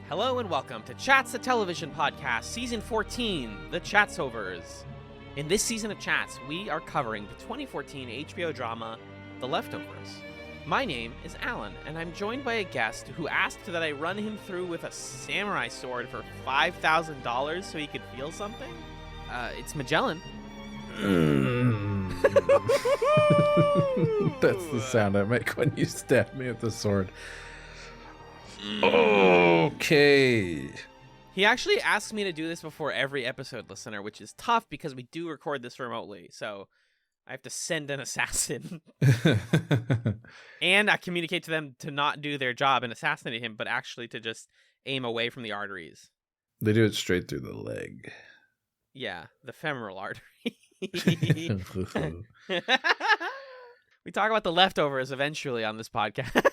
Hello and welcome to Chats, a television podcast, Season 14, The Chatzovers. In this season of Chats, we are covering the 2014 HBO drama, The Leftovers. My name is Alan, and I'm joined by a guest who asked that I run him through with a samurai sword for $5,000 so he could feel something. It's Magellan. That's the sound I make when you stab me with the sword. Okay. He actually asks me to do this before every episode, listener, which is tough because we do record this remotely. So I have to send an assassin. And I communicate to them to not do their job and assassinate him, but actually to just aim away from the arteries. They do it straight through the leg. Yeah, the femoral artery. We talk about The Leftovers eventually on this podcast.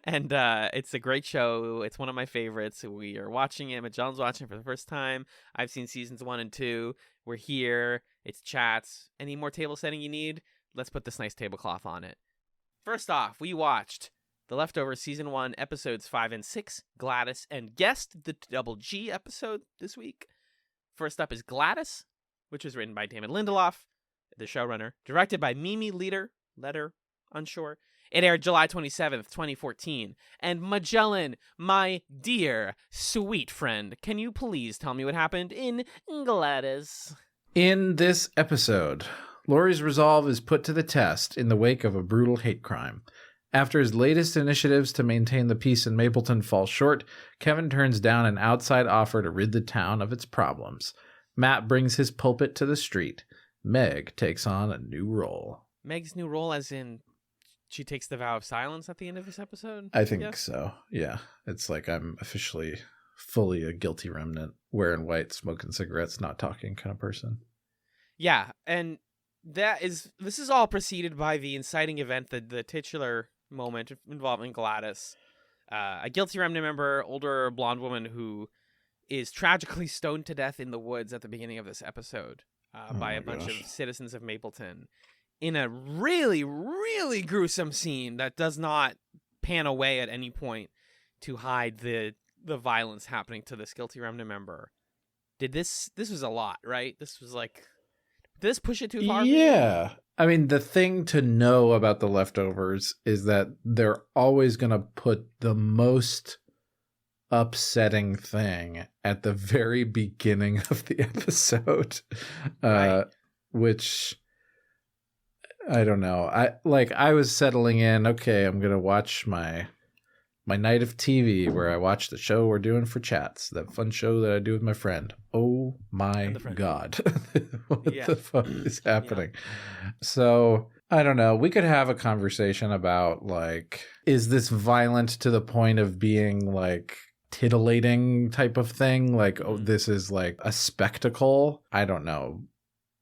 And it's a great show. It's one of my favorites. We are watching it. Magellan's watching it for the first time. I've seen seasons 1 and 2. We're here. It's chats. Any more table setting you need? Let's put this nice tablecloth on it. First off, we watched The Leftovers Season 1, Episodes 5 and 6, Gladys, and guessed the Double G episode this week. First up is Gladys, which was written by Damon Lindelof, the showrunner, directed by Mimi Leader, unsure. It aired July 27th, 2014. And Magellan, my dear, sweet friend, can you please tell me what happened in Gladys? In this episode, Laurie's resolve is put to the test in the wake of a brutal hate crime. After his latest initiatives to maintain the peace in Mapleton fall short, Kevin turns down an outside offer to rid the town of its problems. Matt brings his pulpit to the street. Meg takes on a new role. Meg's new role as in she takes the vow of silence at the end of this episode? I think so, yeah. It's like I'm officially fully a guilty remnant, wearing white, smoking cigarettes, not talking kind of person. Yeah, and this is all preceded by the inciting event, the titular moment involving Gladys, a guilty remnant member, older blonde woman who is tragically stoned to death in the woods at the beginning of this episode by a bunch of citizens of Mapleton in a really, really gruesome scene that does not pan away at any point to hide the violence happening to this guilty remnant member. This was a lot, right? This was like, did this push it too far? Yeah. I mean, the thing to know about The Leftovers is that they're always going to put the most upsetting thing at the very beginning of the episode, Right. Which I don't know. I was settling in. Okay, I'm gonna watch my night of TV where I watch the show we're doing for chats, that fun show that I do with my friend. Oh my God. What the fuck is happening? Yeah. So I don't know. We could have a conversation about, like, is this violent to the point of being like titillating type of thing? Like, oh, this is like a spectacle. I don't know.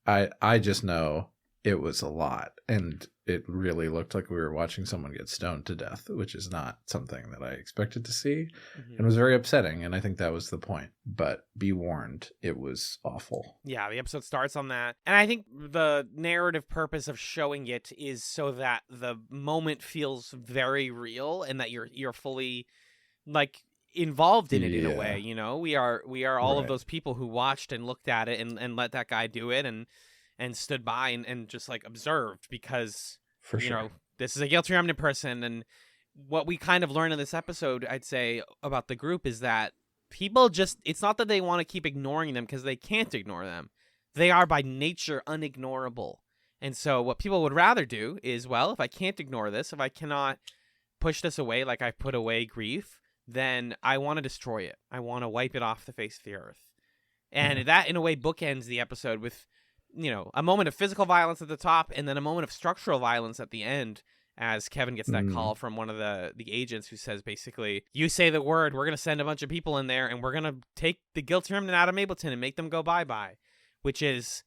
I just know it was a lot, and it really looked like we were watching someone get stoned to death, which is not something that I expected to see, and was very upsetting, and I think that was the point. But be warned, it was awful. Yeah, the episode starts on that, and I think the narrative purpose of showing it is so that the moment feels very real, and that you're fully, like, involved in it in a way. You know, we are all of those people who watched and looked at it and let that guy do it and stood by and just like observed, because you know, this is a guilty remnant person. And what we kind of learn in this episode, I'd say, about the group is that people just, it's not that they want to keep ignoring them, because they can't ignore them. They are by nature unignorable. And so what people would rather do is, well, if I can't ignore this, if I cannot push this away like I put away grief, then I want to destroy it. I want to wipe it off the face of the earth. And that, in a way, bookends the episode with, you know, a moment of physical violence at the top and then a moment of structural violence at the end, as Kevin gets that call from one of the agents who says, basically, you say the word, we're going to send a bunch of people in there and we're going to take the guilty remnant out of Mapleton and make them go bye-bye, which is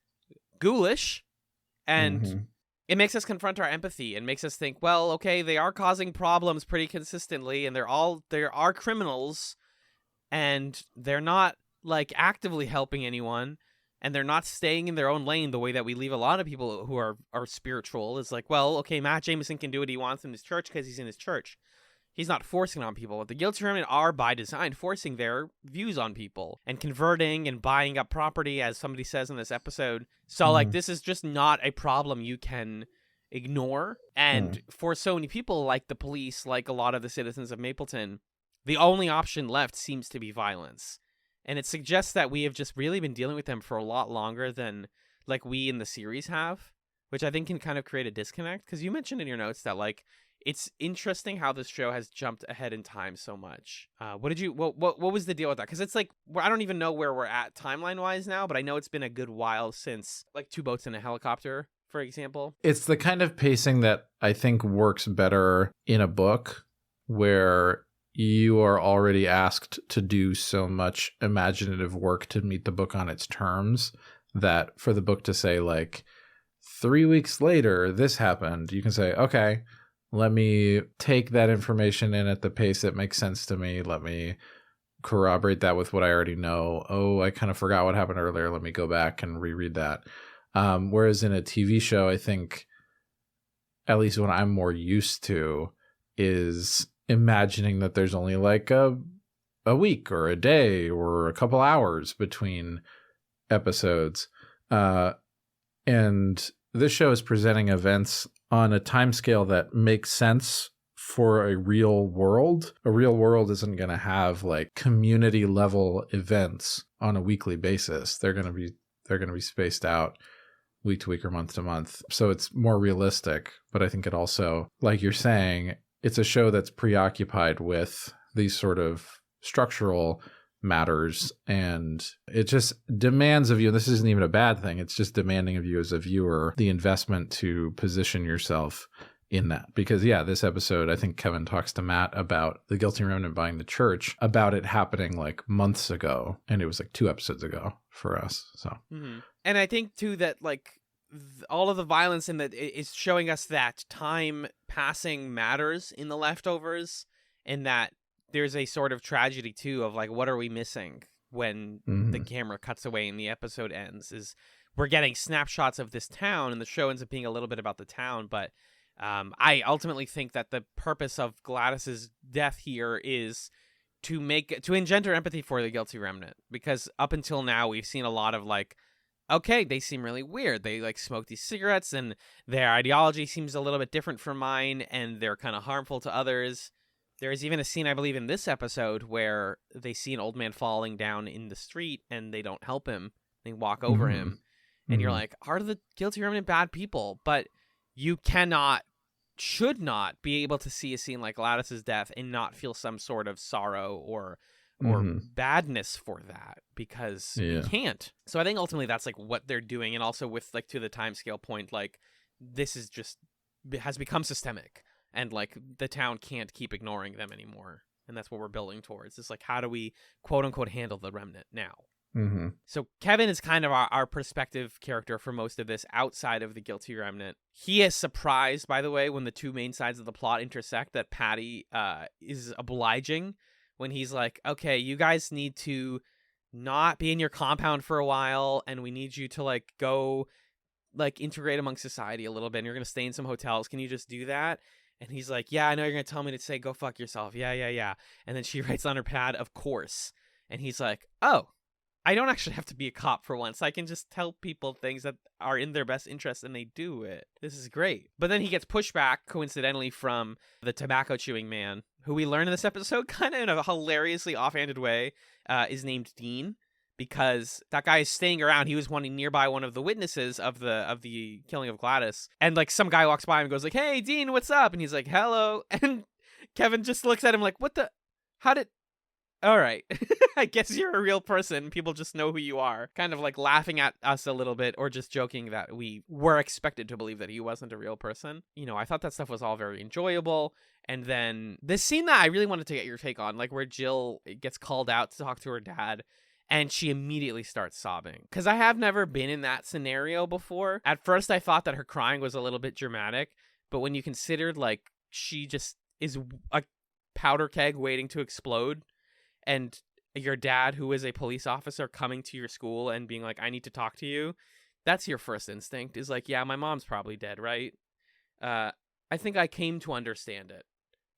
ghoulish. And it makes us confront our empathy and makes us think, well, okay, they are causing problems pretty consistently, and there are criminals, and they're not, like, actively helping anyone, and they're not staying in their own lane the way that we leave a lot of people who are spiritual. Is like, well, okay, Matt Jameson can do what he wants in his church because he's in his church. He's not forcing it on people. The guilty remnant are, by design, forcing their views on people and converting and buying up property, as somebody says in this episode. So, like, this is just not a problem you can ignore. And for so many people, like the police, like a lot of the citizens of Mapleton, the only option left seems to be violence. And it suggests that we have just really been dealing with them for a lot longer than, like, we in the series have, which I think can kind of create a disconnect. Because you mentioned in your notes that, like, it's interesting how this show has jumped ahead in time so much. What was the deal with that? Because it's like, I don't even know where we're at timeline-wise now, but I know it's been a good while since, like, Two Boats and a Helicopter, for example. It's the kind of pacing that I think works better in a book where you are already asked to do so much imaginative work to meet the book on its terms that for the book to say, like, 3 weeks later, this happened, you can say, okay, let me take that information in at the pace that makes sense to me. Let me corroborate that with what I already know. Oh, I kind of forgot what happened earlier. Let me go back and reread that. Whereas in a TV show, I think, at least what I'm more used to, is imagining that there's only like a week or a day or a couple hours between episodes. And this show is presenting events on a timescale that makes sense for a real world. A real world isn't going to have like community level events on a weekly basis. They're going to be spaced out week to week or month to month. So it's more realistic, but I think it also, like you're saying, it's a show that's preoccupied with these sort of structural matters, and it just demands of you, and this isn't even a bad thing, it's just demanding of you as a viewer the investment to position yourself in that. Because this episode, I think Kevin talks to Matt about the guilty remnant buying the church, about it happening like months ago, and it was like 2 episodes ago for us. So And I think too that, like, all of the violence in that is showing us that time passing matters in the leftovers, and that there's a sort of tragedy too of, like, what are we missing when the camera cuts away and the episode ends, is we're getting snapshots of this town, and the show ends up being a little bit about the town. But I ultimately think that the purpose of Gladys's death here is to engender empathy for the guilty remnant, because up until now we've seen a lot of, like, okay, they seem really weird. They, like, smoke these cigarettes, and their ideology seems a little bit different from mine, and they're kind of harmful to others. There's even a scene, I believe, in this episode where they see an old man falling down in the street, and they don't help him. They walk over him, and you're like, are the guilty remnant bad people? But you should not be able to see a scene like Gladys's death and not feel some sort of sorrow or badness for that, because you can't. So I think ultimately that's, like, what they're doing. And also with, like, to the timescale point, like, this is just has become systemic, and, like, the town can't keep ignoring them anymore. And that's what we're building towards. It's like, how do we quote unquote handle the remnant now? So Kevin is kind of our perspective character for most of this, outside of the guilty remnant. He is surprised, by the way, when the two main sides of the plot intersect, that Patty is obliging when he's like, okay, you guys need to not be in your compound for a while, and we need you to, like, go, like, integrate among society a little bit, and you're going to stay in some hotels. Can you just do that? And he's like, yeah, I know you're going to tell me to say, go fuck yourself. Yeah. And then she writes on her pad, of course. And he's like, oh, I don't actually have to be a cop for once. I can just tell people things that are in their best interest, and they do it. This is great. But then he gets pushback, coincidentally, from the tobacco chewing man, who we learn in this episode, kind of in a hilariously offhanded way, is named Dean, because that guy is staying around. He was nearby one of the witnesses of the killing of Gladys. And, like, some guy walks by him and goes, like, hey, Dean, what's up? And he's like, hello. And Kevin just looks at him like, all right. I guess you're a real person. People just know who you are. Kind of, like, laughing at us a little bit, or just joking that we were expected to believe that he wasn't a real person. You know, I thought that stuff was all very enjoyable. And then this scene that I really wanted to get your take on, like, where Jill gets called out to talk to her dad, and she immediately starts sobbing. Because I have never been in that scenario before. At first, I thought that her crying was a little bit dramatic. But when you considered, like, she just is a powder keg waiting to explode, and your dad, who is a police officer, coming to your school and being like, I need to talk to you, that's your first instinct, is like, yeah, my mom's probably dead, right? I think I came to understand it.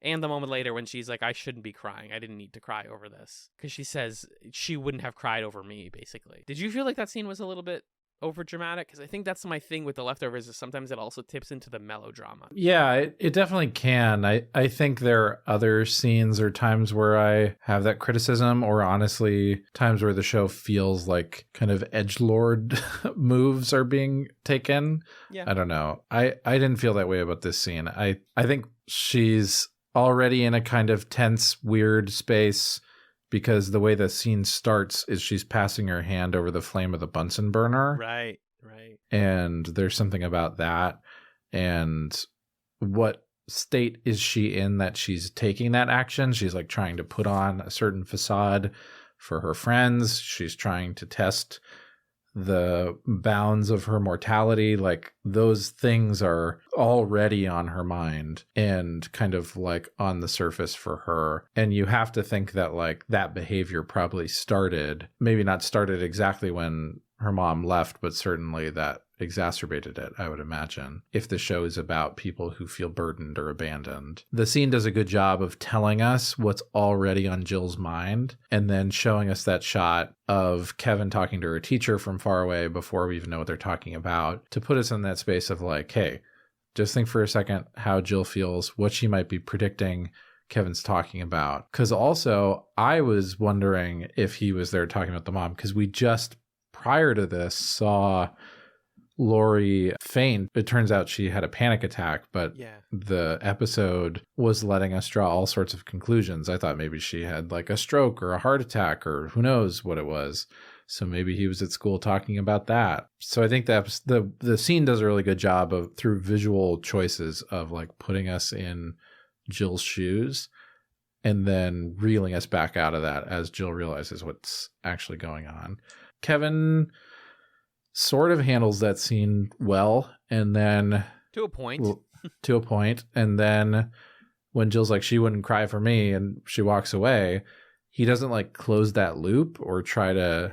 And the moment later when she's like, I shouldn't be crying. I didn't need to cry over this. Because she says she wouldn't have cried over me, basically. Did you feel like that scene was a little bit over dramatic? Because I think that's my thing with The Leftovers, is sometimes it also tips into the melodrama. Yeah, it definitely can. I think there are other scenes or times where I have that criticism, or honestly, times where the show feels like kind of edgelord moves are being taken. Yeah. I don't know. I didn't feel that way about this scene. I think she's already in a kind of tense, weird space, because the way the scene starts is she's passing her hand over the flame of the Bunsen burner. Right. And there's something about that. And what state is she in that she's taking that action? She's like trying to put on a certain facade for her friends. She's trying to test the bounds of her mortality. Like, those things are already on her mind and kind of like on the surface for her. And you have to think that like that behavior probably started, maybe not started exactly when her mom left, but certainly that exacerbated it, I would imagine, if the show is about people who feel burdened or abandoned. The scene does a good job of telling us what's already on Jill's mind, and then showing us that shot of Kevin talking to her teacher from far away before we even know what they're talking about, to put us in that space of like, hey, just think for a second how Jill feels, what she might be predicting Kevin's talking about. Because also, I was wondering if he was there talking about the mom, because we just prior to this saw Lori faint. It turns out she had a panic attack, but the episode was letting us draw all sorts of conclusions. I thought maybe she had like a stroke or a heart attack, or who knows what it was. So maybe he was at school talking about that. So I think that the scene does a really good job of, through visual choices, of like putting us in Jill's shoes and then reeling us back out of that as Jill realizes what's actually going on. Kevin sort of handles that scene well, and then to a point. And then when Jill's like, she wouldn't cry for me, and she walks away, he doesn't like close that loop or try to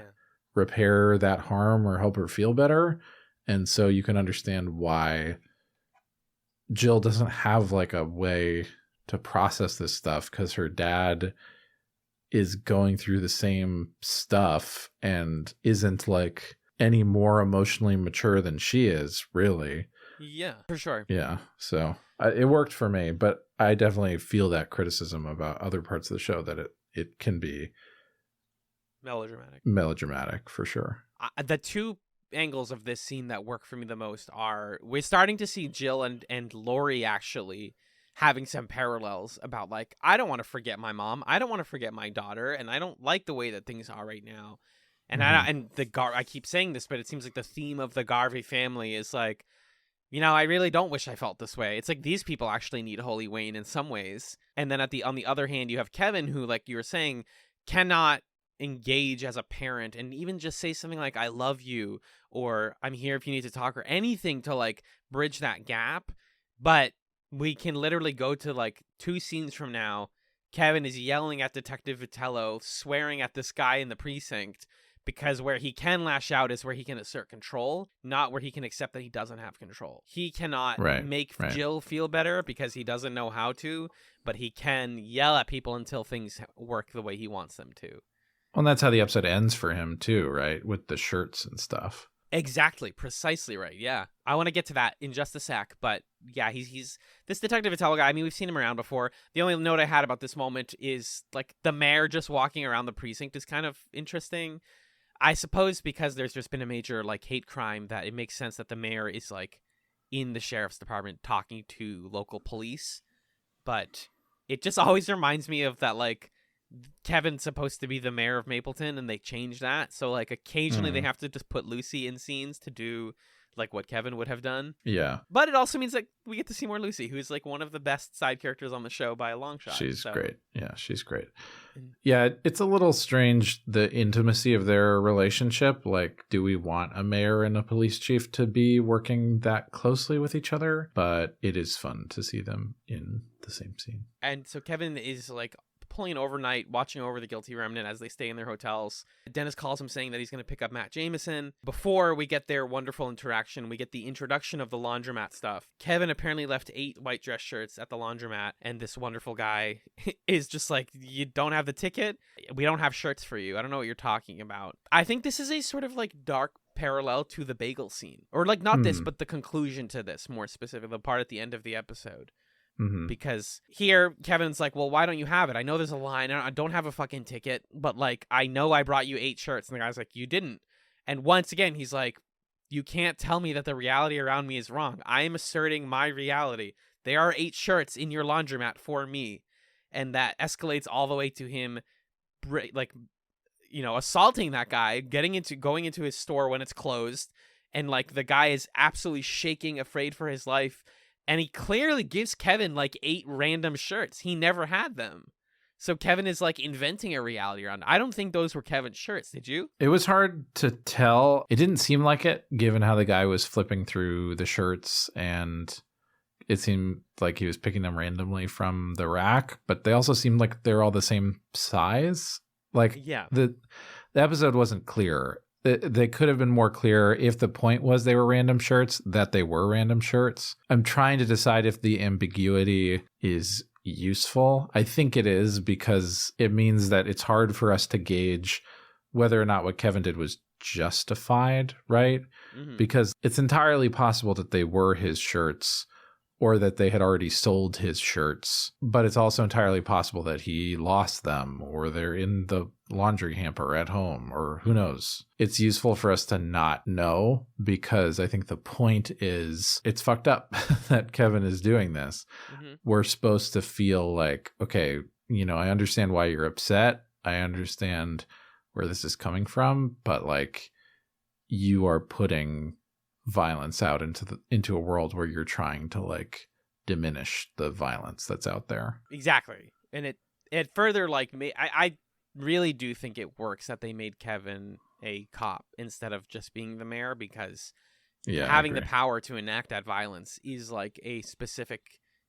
repair that harm or help her feel better. And so you can understand why Jill doesn't have like a way to process this stuff, because her dad is going through the same stuff and isn't like any more emotionally mature than she is, really. Yeah, for sure. Yeah, so it worked for me, but I definitely feel that criticism about other parts of the show, that it can be melodramatic for sure. The two angles of this scene that work for me the most are, we're starting to see Jill and Lori actually having some parallels about like, I don't want to forget my mom, I don't want to forget my daughter, and I don't like the way that things are right now. And I keep saying this, but it seems like the theme of the Garvey family is like, you know, I really don't wish I felt this way. It's like these people actually need Holy Wayne in some ways. And then on the other hand, you have Kevin, who, like you were saying, cannot engage as a parent and even just say something like, I love you, or I'm here if you need to talk, or anything to like bridge that gap. But we can literally go to like 2 scenes from now, Kevin is yelling at Detective Vitello, swearing at this guy in the precinct, because where he can lash out is where he can assert control, not where he can accept that he doesn't have control. He cannot make Jill feel better because he doesn't know how to, but he can yell at people until things work the way he wants them to. Well, and that's how the episode ends for him too, right? With the shirts and stuff. Exactly. Precisely right. Yeah. I want to get to that in just a sec, but yeah, he's this Detective Vitello guy. I mean, we've seen him around before. The only note I had about this moment is like the mayor just walking around the precinct is kind of interesting. I suppose because there's just been a major like hate crime that it makes sense that the mayor is like in the sheriff's department talking to local police. But it just always reminds me of that, like, Kevin's supposed to be the mayor of Mapleton and they changed that. So like occasionally they have to just put Lucy in scenes to do like what Kevin would have done. Yeah. But it also means like we get to see more Lucy, who's like one of the best side characters on the show by a long shot. She's great. Yeah, she's great. Yeah, it's a little strange, the intimacy of their relationship. Like, do we want a mayor and a police chief to be working that closely with each other? But it is fun to see them in the same scene. And so Kevin is like pulling an overnight, watching over the guilty remnant as they stay in their hotels. Dennis calls him saying that he's going to pick up Matt Jameson. Before we get their wonderful interaction, we get the introduction of the laundromat stuff. Kevin apparently left 8 white dress shirts at the laundromat, and this wonderful guy is just like, you don't have the ticket? We don't have shirts for you. I don't know what you're talking about. I think this is a sort of like dark parallel to the bagel scene. Or like not this, but the conclusion to this, more specifically, the part at the end of the episode. Mm-hmm. Because here Kevin's like, well, why don't you have it? I know there's a line. I don't have a fucking ticket, but like, I know I brought you 8 shirts. And the guy's like, you didn't. And once again, he's like, you can't tell me that the reality around me is wrong. I am asserting my reality. There are 8 shirts in your laundromat for me. And that escalates all the way to him, like, you know, assaulting that guy, going into his store when it's closed. And like, the guy is absolutely shaking, afraid for his life. And he clearly gives Kevin like 8 random shirts. He never had them. So Kevin is like inventing a reality around it. I don't think those were Kevin's shirts. Did you? It was hard to tell. It didn't seem like it, given how the guy was flipping through the shirts, and it seemed like he was picking them randomly from the rack, but they also seemed like they're all the same size. Like, yeah, the episode wasn't clear. They could have been more clear if the point was they were random shirts, that they were random shirts. I'm trying to decide if the ambiguity is useful. I think it is, because it means that it's hard for us to gauge whether or not what Kevin did was justified, right? Mm-hmm. Because it's entirely possible that they were his shirts, or that they had already sold his shirts. But it's also entirely possible that he lost them, or they're in the laundry hamper at home, or who knows. It's useful for us to not know, because I think the point is it's fucked up that Kevin is doing this. Mm-hmm. We're supposed to feel like, okay, you know, I understand why you're upset. I understand where this is coming from, but like, you are putting violence out into a world where you're trying to like diminish the violence that's out there. Exactly. And it further like I really do think it works that they made Kevin a cop instead of just being the mayor, because having the power to enact that violence is like a specific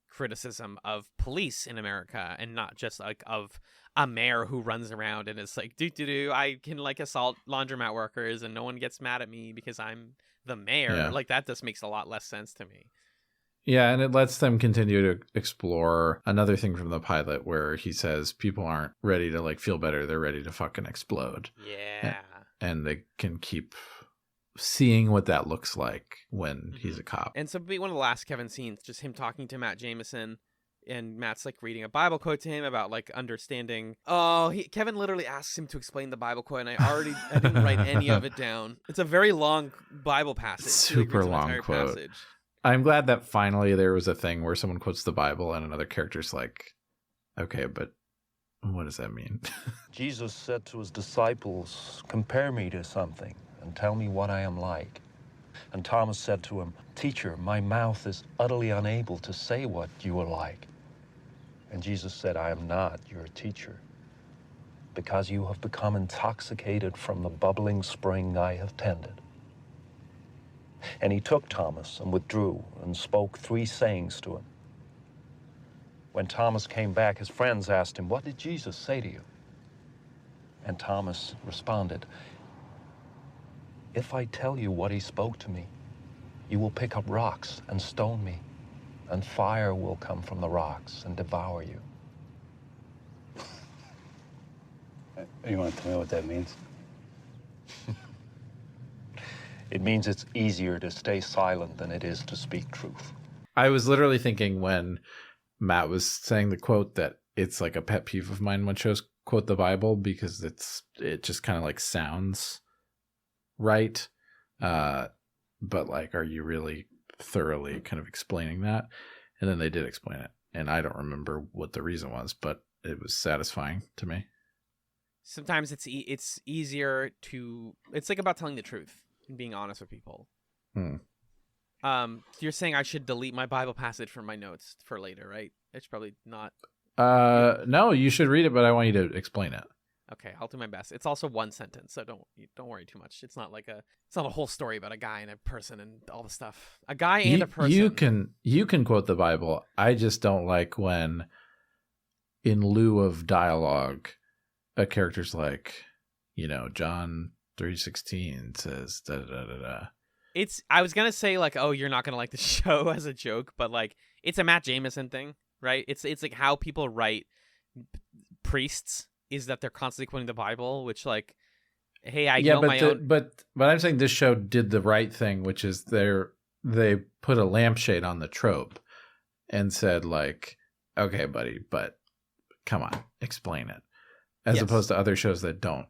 criticism of police in America, and not just like of a mayor who runs around and is like, I can like assault laundromat workers and no one gets mad at me because I'm the mayor. Yeah. Like, that just makes a lot less sense to me. Yeah, and it lets them continue to explore another thing from the pilot where he says people aren't ready to like feel better, they're ready to fucking explode. Yeah. And they can keep seeing what that looks like when he's a cop. And so one of the last Kevin scenes, just him talking to Matt Jameson, and Matt's like reading a Bible quote to him about like understanding. Kevin literally asks him to explain the Bible quote, and I didn't write any of it down. It's a very long Bible passage. Super long quote. Passage. I'm glad that finally there was a thing where someone quotes the Bible and another character's like, okay, but what does that mean? Jesus said to his disciples, compare me to something and tell me what I am like. And Thomas said to him, Teacher, my mouth is utterly unable to say what you are like. And Jesus said, I am not your teacher, because you have become intoxicated from the bubbling spring I have tended. And he took Thomas and withdrew and spoke 3 sayings to him. When Thomas came back, his friends asked him, what did Jesus say to you? And Thomas responded, if I tell you what he spoke to me, you will pick up rocks and stone me, and fire will come from the rocks and devour you. You want to tell me what that means? It means it's easier to stay silent than it is to speak truth. I was literally thinking when Matt was saying the quote that it's like a pet peeve of mine when shows quote the Bible, because it just kind of like sounds right. But like, are you really thoroughly kind of explaining that? And then they did explain it, and I don't remember what the reason was, but it was satisfying to me. Sometimes it's easier to, it's like about telling the truth and being honest with people. You're saying I should delete my Bible passage from my notes for later, right? It's probably not. No, you should read it, but I want you to explain it. Okay, I'll do my best. It's also one sentence, so don't worry too much. It's not a whole story about a guy and a person and all the stuff. A guy and a person. You can quote the Bible. I just don't like when in lieu of dialogue, a character's like, John 3:16 says da da da da. I was gonna say like, oh, you're not gonna like the show as a joke, but like it's a Matt Jameson thing, right? It's like how people write priests is that they're constantly quoting the Bible, which like, hey, I know my own. But I'm saying this show did the right thing, which is they put a lampshade on the trope and said like, okay, buddy, but come on, explain it, as opposed to other shows that don't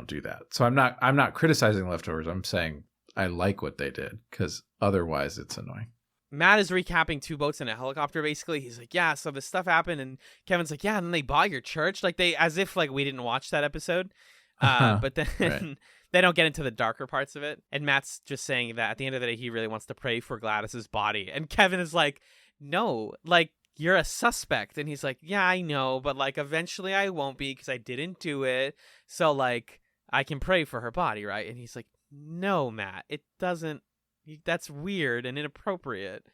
do that. So I'm not criticizing Leftovers. I'm saying I like what they did, because otherwise it's annoying. Matt is recapping Two Boats in a Helicopter, basically. He's like, yeah, so this stuff happened, and Kevin's like, yeah, and then they bought your church. Like, as if like we didn't watch that episode. But then Right. they don't get into the darker parts of it. And Matt's just saying that at the end of the day, he really wants to pray for Gladys's body. And Kevin is like, no, like, you're a suspect. And he's like, yeah, I know, but like eventually I won't be because I didn't do it. So like I can pray for her body, right? And he's like, no, Matt, it doesn't. That's weird and inappropriate.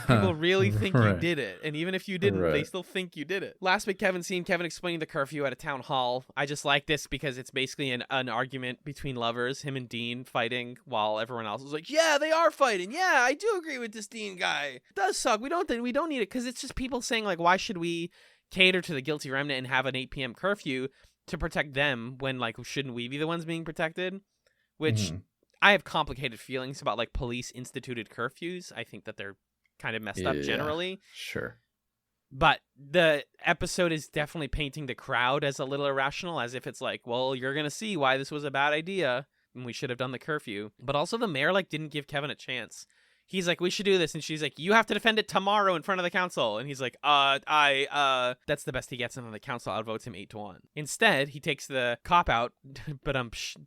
People really think you Right. did it. And even if you didn't, they Right. still think you did it. Last big Kevin scene, Kevin explaining the curfew at a town hall. I just like this because it's basically an argument between lovers, him and Dean fighting while everyone else is like, yeah, they are fighting. Yeah, I do agree with this Dean guy. It does suck. We don't need it, because it's just people saying like, why should we cater to the guilty remnant and have an 8 p.m. curfew to protect them when like shouldn't we be the ones being protected? Which I have complicated feelings about like police instituted curfews. I think that they're kind of messed up generally. Sure. But the episode is definitely painting the crowd as a little irrational, as if it's like, well, you're going to see why this was a bad idea and we should have done the curfew. But also the mayor like didn't give Kevin a chance. He's like, we should do this. And she's like, you have to defend it tomorrow in front of the council. And he's like, that's the best he gets. And then the council outvotes him 8-1. Instead, he takes the cop out, but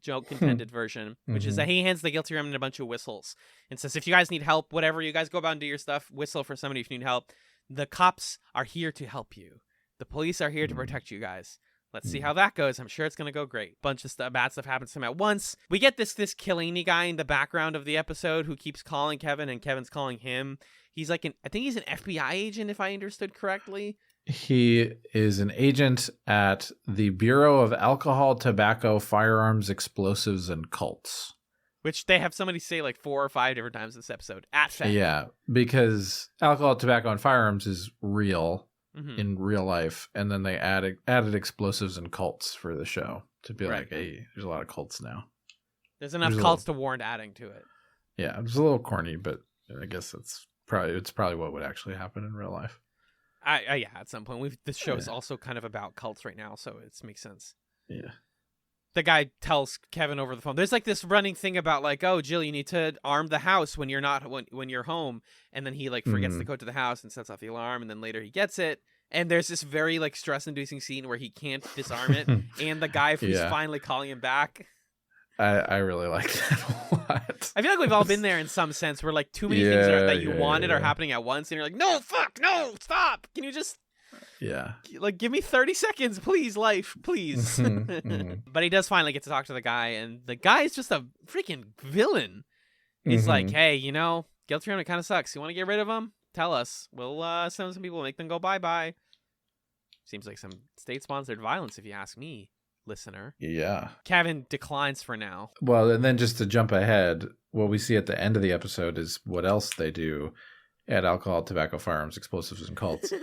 joke intended version, which is that he hands the guilty remnant a bunch of whistles and says, if you guys need help, whatever, you guys go about and do your stuff, whistle for somebody if you need help. The cops are here to help you. The police are here to protect you guys. Let's see how that goes. I'm sure it's going to go great. Bunch of bad stuff happens to him at once. We get this Killini guy in the background of the episode who keeps calling Kevin, and Kevin's calling him. He's like I think he's an FBI agent, if I understood correctly. He is an agent at the Bureau of Alcohol, Tobacco, Firearms, Explosives, and Cults. Which they have somebody say like 4 or 5 different times this episode. At fact. Yeah, because alcohol, tobacco, and firearms is real. In real life, and then they added explosives and cults for the show to be like, hey, there's a lot of cults now. There's enough cults to warrant adding to it. Yeah, it was a little corny, but I guess it's probably what would actually happen in real life. Yeah, at some point. This show is also kind of about cults right now, so it makes sense. Yeah. The guy tells Kevin over the phone. There's like this running thing about like, oh, Jill, you need to arm the house when you're not when you're home, and then he like forgets to go to the house and sets off the alarm, and then later he gets it. And there's this very like stress-inducing scene where he can't disarm it, and the guy who's finally calling him back. I really like that a lot. I feel like we've all been there in some sense, where like too many things that you wanted are happening at once, and you're like, no, fuck, no, stop. Can you just like give me 30 seconds, please, life, please. But he does finally get to talk to the guy, and the guy is just a freaking villain. He's like, hey, guilty remnant kind of sucks. You want to get rid of him? Tell us. We'll send some people, make them go bye-bye. Seems like some state-sponsored violence, if you ask me, listener. Yeah. Kevin declines for now. Well, and then just to jump ahead, what we see at the end of the episode is what else they do at Alcohol, Tobacco, Firearms, Explosives, and Cults.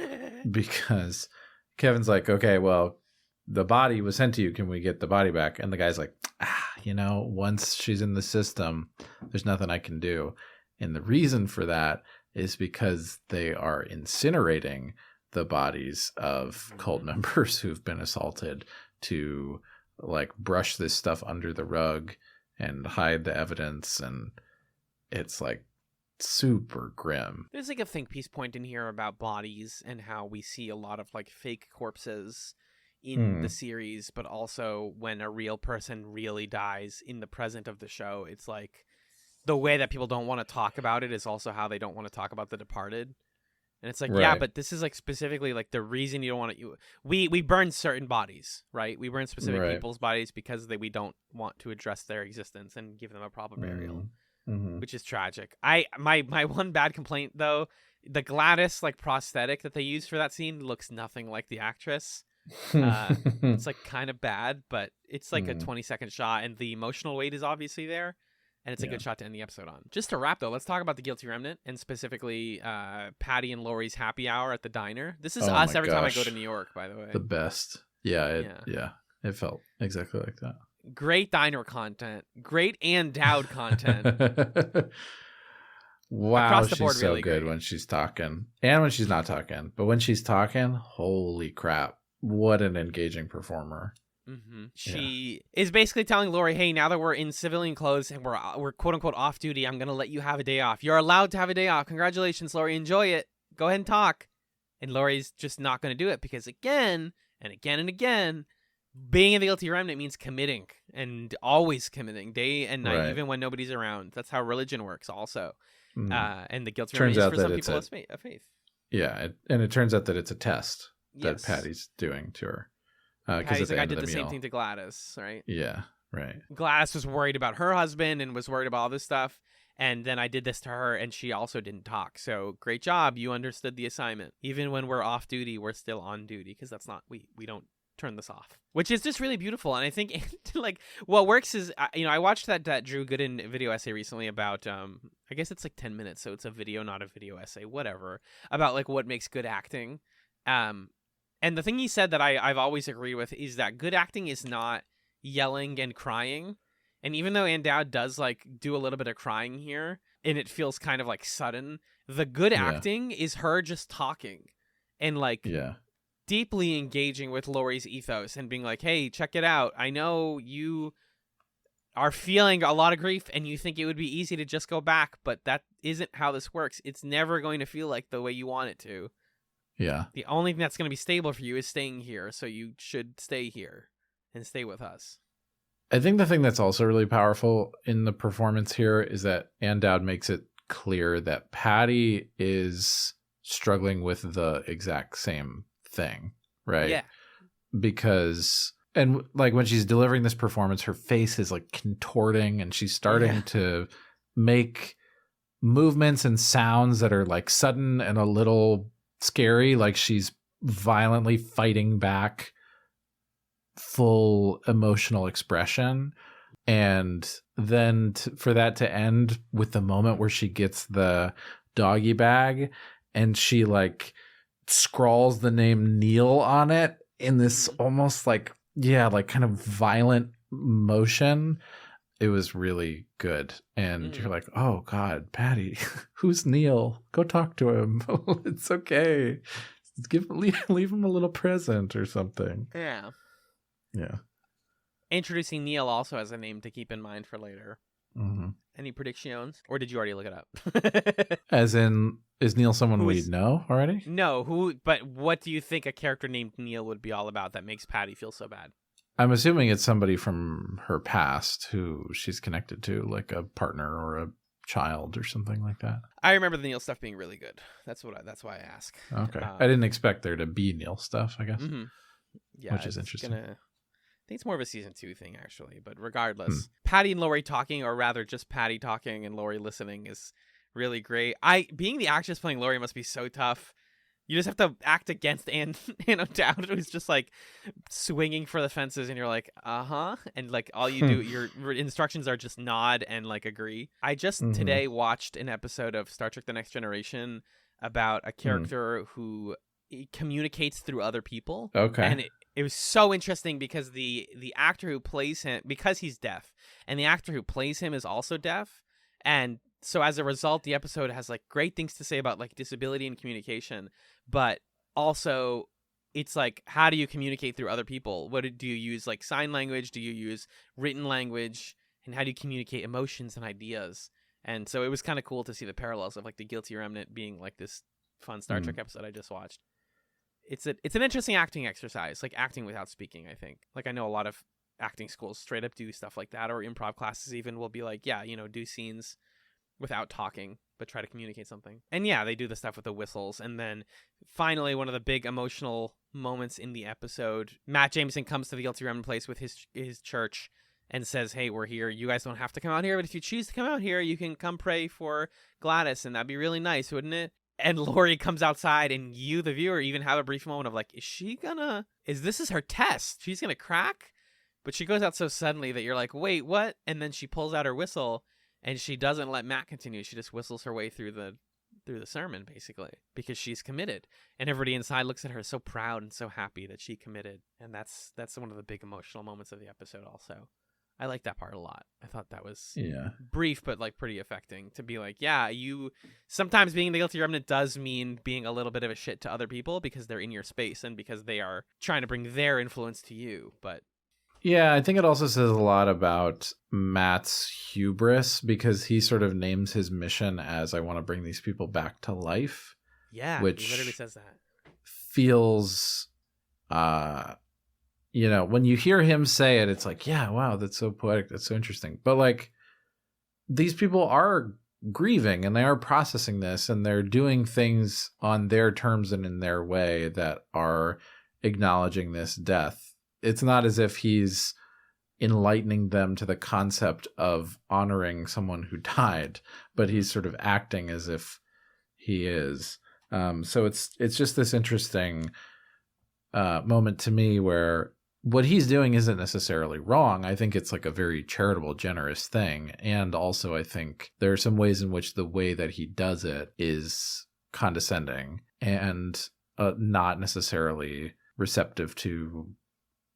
Because Kevin's like, okay, well, the body was sent to you. Can we get the body back? And the guy's like, once she's in the system, there's nothing I can do. And the reason for that is because they are incinerating the bodies of cult members who've been assaulted to like brush this stuff under the rug and hide the evidence. And it's like super grim. There's like a think piece point in here about bodies and how we see a lot of like fake corpses in the series, but also when a real person really dies in the present of the show, it's like the way that people don't want to talk about it is also how they don't want to talk about The Departed. And it's like, yeah, but this is like specifically like the reason you don't want to. We burn certain bodies, right? We burn specific people's bodies because we don't want to address their existence and give them a proper burial, which is tragic. My one bad complaint though The Gladys like prosthetic that they used for that scene looks nothing like the actress. It's like kind of bad, but it's like a 20-second shot, and the emotional weight is obviously there, and it's a good shot to end the episode on. Just to wrap though, let's talk about the Guilty Remnant, and specifically Patty and Lori's happy hour at the diner. This is us every time I go to New York, by the way. The best. Yeah, it felt exactly like that. Great diner content, great and Dowd content. Wow, across the board, she's so really good great. when she's talking and when she's not talking. But when she's talking, holy crap. What an engaging performer. She is basically telling Lori, hey, now that we're in civilian clothes and we're quote unquote off duty, I'm going to let you have a day off. You're allowed to have a day off. Congratulations, Lori. Enjoy it. Go ahead and talk. And Lori's just not going to do it because again and again and again, being in the Guilty Remnant means committing and always committing day and night, even when nobody's around. That's how religion works also. And the Guilty Remnant is for some people a faith. Yeah, and it turns out that it's a test that Patty's doing to her. Patty's like, I did the same thing to Gladys, right? Yeah, right. Gladys was worried about her husband and was worried about all this stuff. And then I did this to her, and she also didn't talk. So great job. You understood the assignment. Even when we're off duty, we're still on duty because that's not, we don't turn this off, which is just really beautiful. And I think like what works is, I watched that Drew Gooden video essay recently about, I guess it's like 10 minutes. So it's a video, not a video essay, whatever, about like what makes good acting. And the thing he said that I've always agreed with is that good acting is not yelling and crying. And even though Ann Dowd does like do a little bit of crying here and it feels kind of like sudden, the good acting is her just talking and like deeply engaging with Lori's ethos and being like, hey, check it out. I know you are feeling a lot of grief and you think it would be easy to just go back, but that isn't how this works. It's never going to feel like the way you want it to. Yeah. The only thing that's going to be stable for you is staying here. So you should stay here and stay with us. I think the thing that's also really powerful in the performance here is that Ann Dowd makes it clear that Patty is struggling with the exact same thing, right? Yeah. Because, and like when she's delivering this performance, her face is like contorting and she's starting to make movements and sounds that are like sudden and a little scary, like she's violently fighting back full emotional expression. And then for that to end with the moment where she gets the doggy bag and she like scrawls the name Neil on it in this almost like kind of violent motion. It was really good. And you're like, oh God, Patty, who's Neil? Go talk to him. It's okay. Leave him a little present or something. Yeah. Yeah. Introducing Neil also as a name to keep in mind for later. Any predictions? Or did you already look it up? As in, is Neil someone we know already? No, but what do you think a character named Neil would be all about that makes Patty feel so bad? I'm assuming it's somebody from her past who she's connected to, like a partner or a child or something like that. I remember the Neil stuff being really good. That's why I ask. Okay. I didn't expect there to be Neil stuff, I guess. Yeah, which is interesting. I think it's more of a season 2 thing, actually. But regardless, Patty and Lori talking, or rather just Patty talking and Lori listening, is really great. Being the actress playing Lori must be so tough. You just have to act against Ann Dowd, who's just like swinging for the fences, and you're like, and like all you do, your instructions are just nod and like agree. I just today watched an episode of Star Trek: The Next Generation about a character who communicates through other people. Okay, and it was so interesting because the actor who plays him, because he's deaf, and the actor who plays him is also deaf, and so as a result, the episode has like great things to say about like disability and communication, but also it's like, how do you communicate through other people? Do you use like sign language? Do you use written language? And how do you communicate emotions and ideas? And so it was kind of cool to see the parallels of like the Guilty Remnant being like this fun Star Trek episode I just watched. It's an interesting acting exercise, like acting without speaking, I think. Like I know a lot of acting schools straight up do stuff like that, or improv classes even will be like, do scenes without talking, but try to communicate something. And yeah, they do the stuff with the whistles. And then finally, one of the big emotional moments in the episode, Matt Jameson comes to the Guilty Remnant place with his church and says, hey, we're here. You guys don't have to come out here, but if you choose to come out here, you can come pray for Gladys, and that'd be really nice, wouldn't it? And Lori comes outside, and you, the viewer, even have a brief moment of like, this is her test? She's gonna crack? But she goes out so suddenly that you're like, wait, what? And then she pulls out her whistle, and she doesn't let Matt continue. She just whistles her way through the sermon, basically, because she's committed. And everybody inside looks at her so proud and so happy that she committed. And that's one of the big emotional moments of the episode also. I like that part a lot. I thought that was brief, but like pretty affecting to be like, yeah, you sometimes being the guilty remnant does mean being a little bit of a shit to other people because they're in your space and because they are trying to bring their influence to you. But yeah, I think it also says a lot about Matt's hubris because he sort of names his mission as I want to bring these people back to life. Yeah, which he literally says that. Feels when you hear him say it, it's like, yeah, wow, that's so poetic. That's so interesting. But like, these people are grieving and they are processing this and they're doing things on their terms and in their way that are acknowledging this death. It's not as if he's enlightening them to the concept of honoring someone who died, but he's sort of acting as if he is. So it's just this interesting moment to me where what he's doing isn't necessarily wrong. I think it's like a very charitable, generous thing. And also I think there are some ways in which the way that he does it is condescending and not necessarily receptive to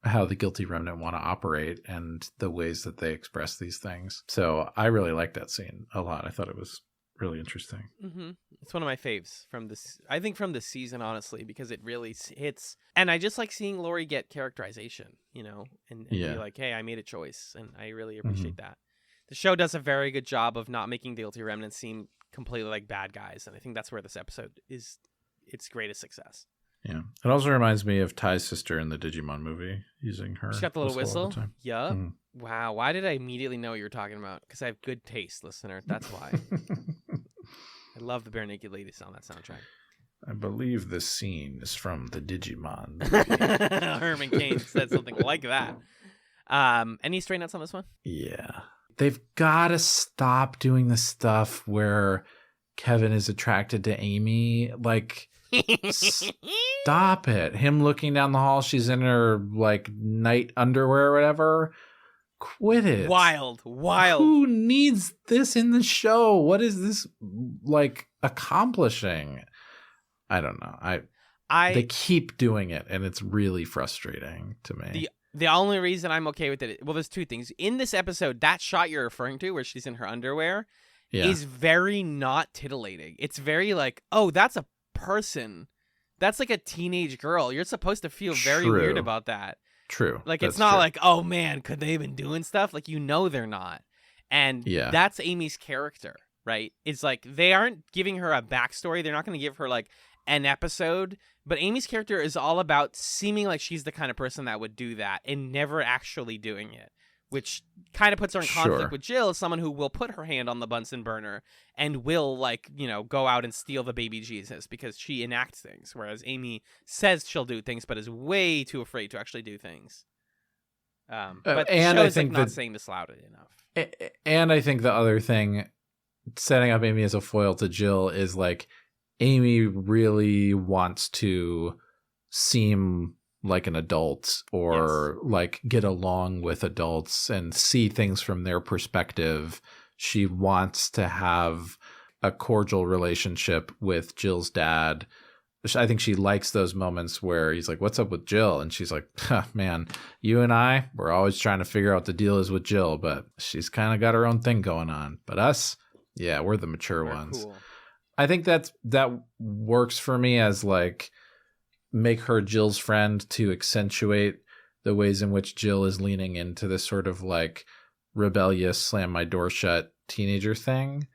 how the guilty remnant want to operate and the ways that they express these things. So I really like that scene a lot. I thought it was really interesting. Mm-hmm. It's one of my faves from this. I think from this season, honestly, because it really hits. And I just like seeing Lori get characterization, and be like, "Hey, I made a choice," and I really appreciate that. The show does a very good job of not making the guilty remnant seem completely like bad guys, and I think that's where this episode is its greatest success. Yeah, it also reminds me of Ty's sister in the Digimon movie, using her. She got the little whistle. Yeah. Mm-hmm. Wow. Why did I immediately know what you were talking about? Because I have good taste, listener. That's why. I love the Bare Naked Ladies on that soundtrack. I believe this scene is from the Digimon movie. Herman Cain said something like that. Any straight nuts on this one? Yeah. They've got to stop doing the stuff where Kevin is attracted to Amy. Like, stop it. Him looking down the hall, she's in her, like, night underwear or whatever. Quit it. Wild. Who needs this in the show? What is this like accomplishing? I don't know. They keep doing it and it's really frustrating to me. The only reason I'm okay with it, well, there's two things. In this episode, that shot you're referring to where she's in her underwear is very not titillating. It's very like, oh, that's a person. That's like a teenage girl. You're supposed to feel very weird about that. True. Like, it's not like, oh man, could they have been doing stuff? Like, they're not. And that's Amy's character, right? It's like, they aren't giving her a backstory. They're not going to give her like an episode. But Amy's character is all about seeming like she's the kind of person that would do that and never actually doing it, which kind of puts her in conflict with Jill, someone who will put her hand on the Bunsen burner and will, like, go out and steal the baby Jesus because she enacts things, whereas Amy says she'll do things but is way too afraid to actually do things. But and the I show's think not saying this loudly enough. And I think the other thing, setting up Amy as a foil to Jill, is like Amy really wants to seem like an adult or like get along with adults and see things from their perspective. She wants to have a cordial relationship with Jill's dad. I think she likes those moments where he's like, what's up with Jill? And she's like, man, you and I, we're always trying to figure out what the deal is with Jill, but she's kind of got her own thing going on. But us, we're the mature ones. Cool. I think that works for me as like, make her Jill's friend to accentuate the ways in which Jill is leaning into this sort of like rebellious, slam my door shut teenager thing.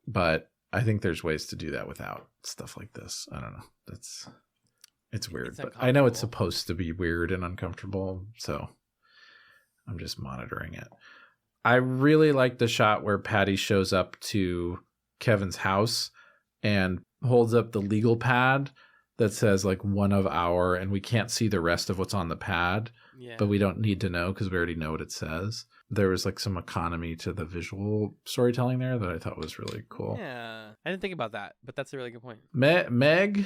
But I think there's ways to do that without stuff like this. I don't know. It's weird, but I know it's supposed to be weird and uncomfortable. So I'm just monitoring it. I really like the shot where Patty shows up to Kevin's house and holds up the legal pad that says like one of our, and we can't see the rest of what's on the pad, but we don't need to know because we already know what it says. There was like some economy to the visual storytelling there that I thought was really cool. Yeah. I didn't think about that, but that's a really good point. Meg,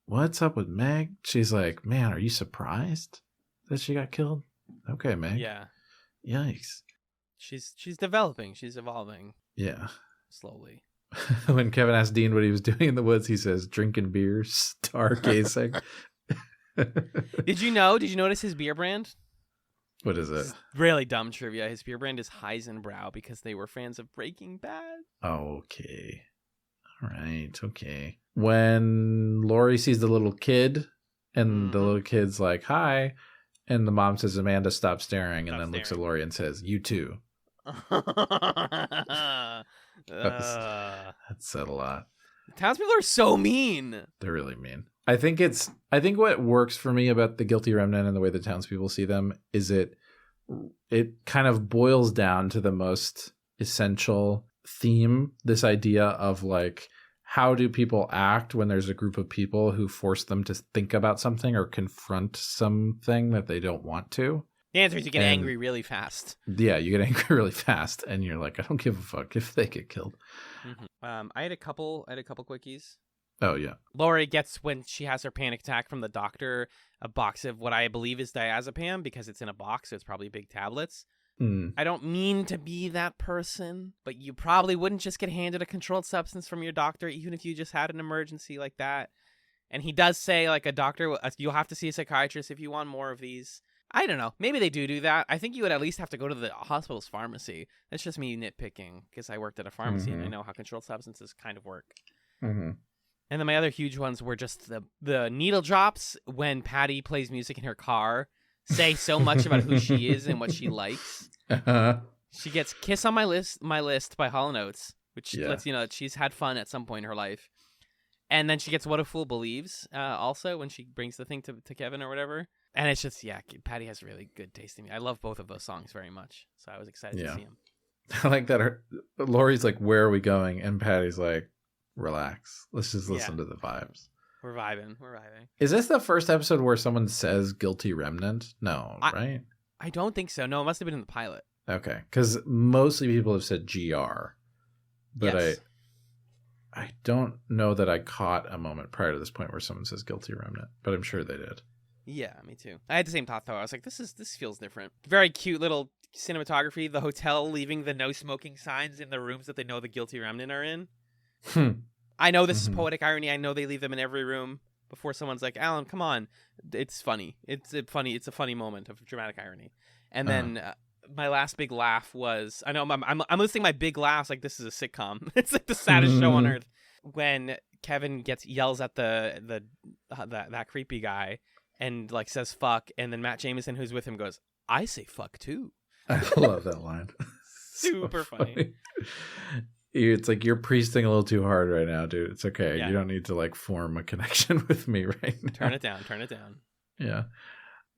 what's up with Meg? She's like, man, are you surprised that she got killed? Okay, Meg. Yeah. Yikes. She's developing. She's evolving Yeah. slowly. When Kevin asked Dean what he was doing in the woods, he says, drinking beer, stargazing. Did you notice his beer brand? What is it? This is really dumb trivia. His beer brand is Heisenbrow because they were fans of Breaking Bad. Okay. All right. Okay. When Lori sees the little kid and the little kid's like, hi. And the mom says, Amanda, stop staring. And then looks at Lori and says, you too. That said a lot. Townspeople are so mean. They're really mean. I think what works for me about the guilty remnant and the way the townspeople see them is it kind of boils down to the most essential theme, this idea of like, how do people act when there's a group of people who force them to think about something or confront something that they don't want to? The answer is you get angry really fast. Yeah, you get angry really fast, and you're like, I don't give a fuck if they get killed. Mm-hmm. I had a couple quickies. Oh yeah. Lori gets, when she has her panic attack, from the doctor a box of what I believe is diazepam because it's in a box, so it's probably big tablets. I don't mean to be that person, but you probably wouldn't just get handed a controlled substance from your doctor, even if you just had an emergency like that. And he does say, like, a doctor, you'll have to see a psychiatrist if you want more of these. I don't know. Maybe they do that. I think you would at least have to go to the hospital's pharmacy. That's just me nitpicking because I worked at a pharmacy and I know how controlled substances kind of work. Mm-hmm. And then my other huge ones were just the needle drops when Patty plays music in her car say so much about who she is and what she likes. She gets Kiss on My List by Hall & Oates, which lets you know that she's had fun at some point in her life. And then she gets What a Fool Believes also when she brings the thing to Kevin or whatever. And it's just, Patty has really good taste in me. I love both of those songs very much. So I was excited to see them. I like that Lori's like, where are we going? And Patty's like, relax. Let's just listen to the vibes. We're vibing. Is this the first episode where someone says guilty remnant? No, right? I don't think so. No, it must have been in the pilot. Okay, because mostly people have said GR. But yes. I don't know that I caught a moment prior to this point where someone says guilty remnant, but I'm sure they did. Yeah, me too. I had the same thought though. I was like, this feels different. Very cute little cinematography. The hotel leaving the no smoking signs in the rooms that they know the guilty remnant are in. I know this is poetic irony. I know they leave them in every room before someone's like, Alan, come on. It's funny. It's a funny moment of dramatic irony. And then my last big laugh was, I know I'm listing my big laughs like this is a sitcom. It's like the saddest show on earth. When Kevin yells at that creepy guy and like says fuck, and then Matt Jameson, who's with him, goes, I say fuck too. I love that line. Super funny. It's like, you're priesting a little too hard right now, dude. It's okay. Yeah. You don't need to like form a connection with me right now. Turn it down. Yeah.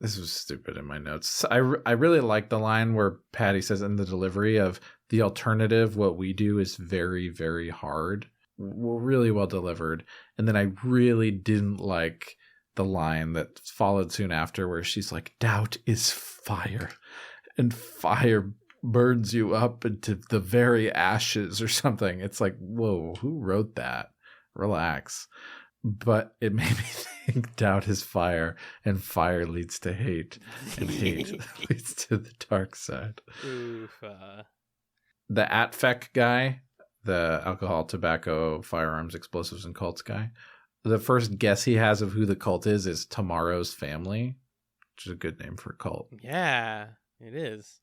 This was stupid in my notes. I really like the line where Patty says in the delivery of the alternative, what we do is very, very hard. Really well delivered. And then I really didn't like the line that followed soon after where she's like, doubt is fire, and fire burns you up into the very ashes or something. It's like, whoa, who wrote that? Relax. But it made me think doubt is fire, and fire leads to hate, and hate leads to the dark side. Oof. The ATFEC guy, the alcohol, tobacco, firearms, explosives, and cults guy, the first guess he has of who the cult is Tomorrow's Family, which is a good name for a cult. Yeah, it is.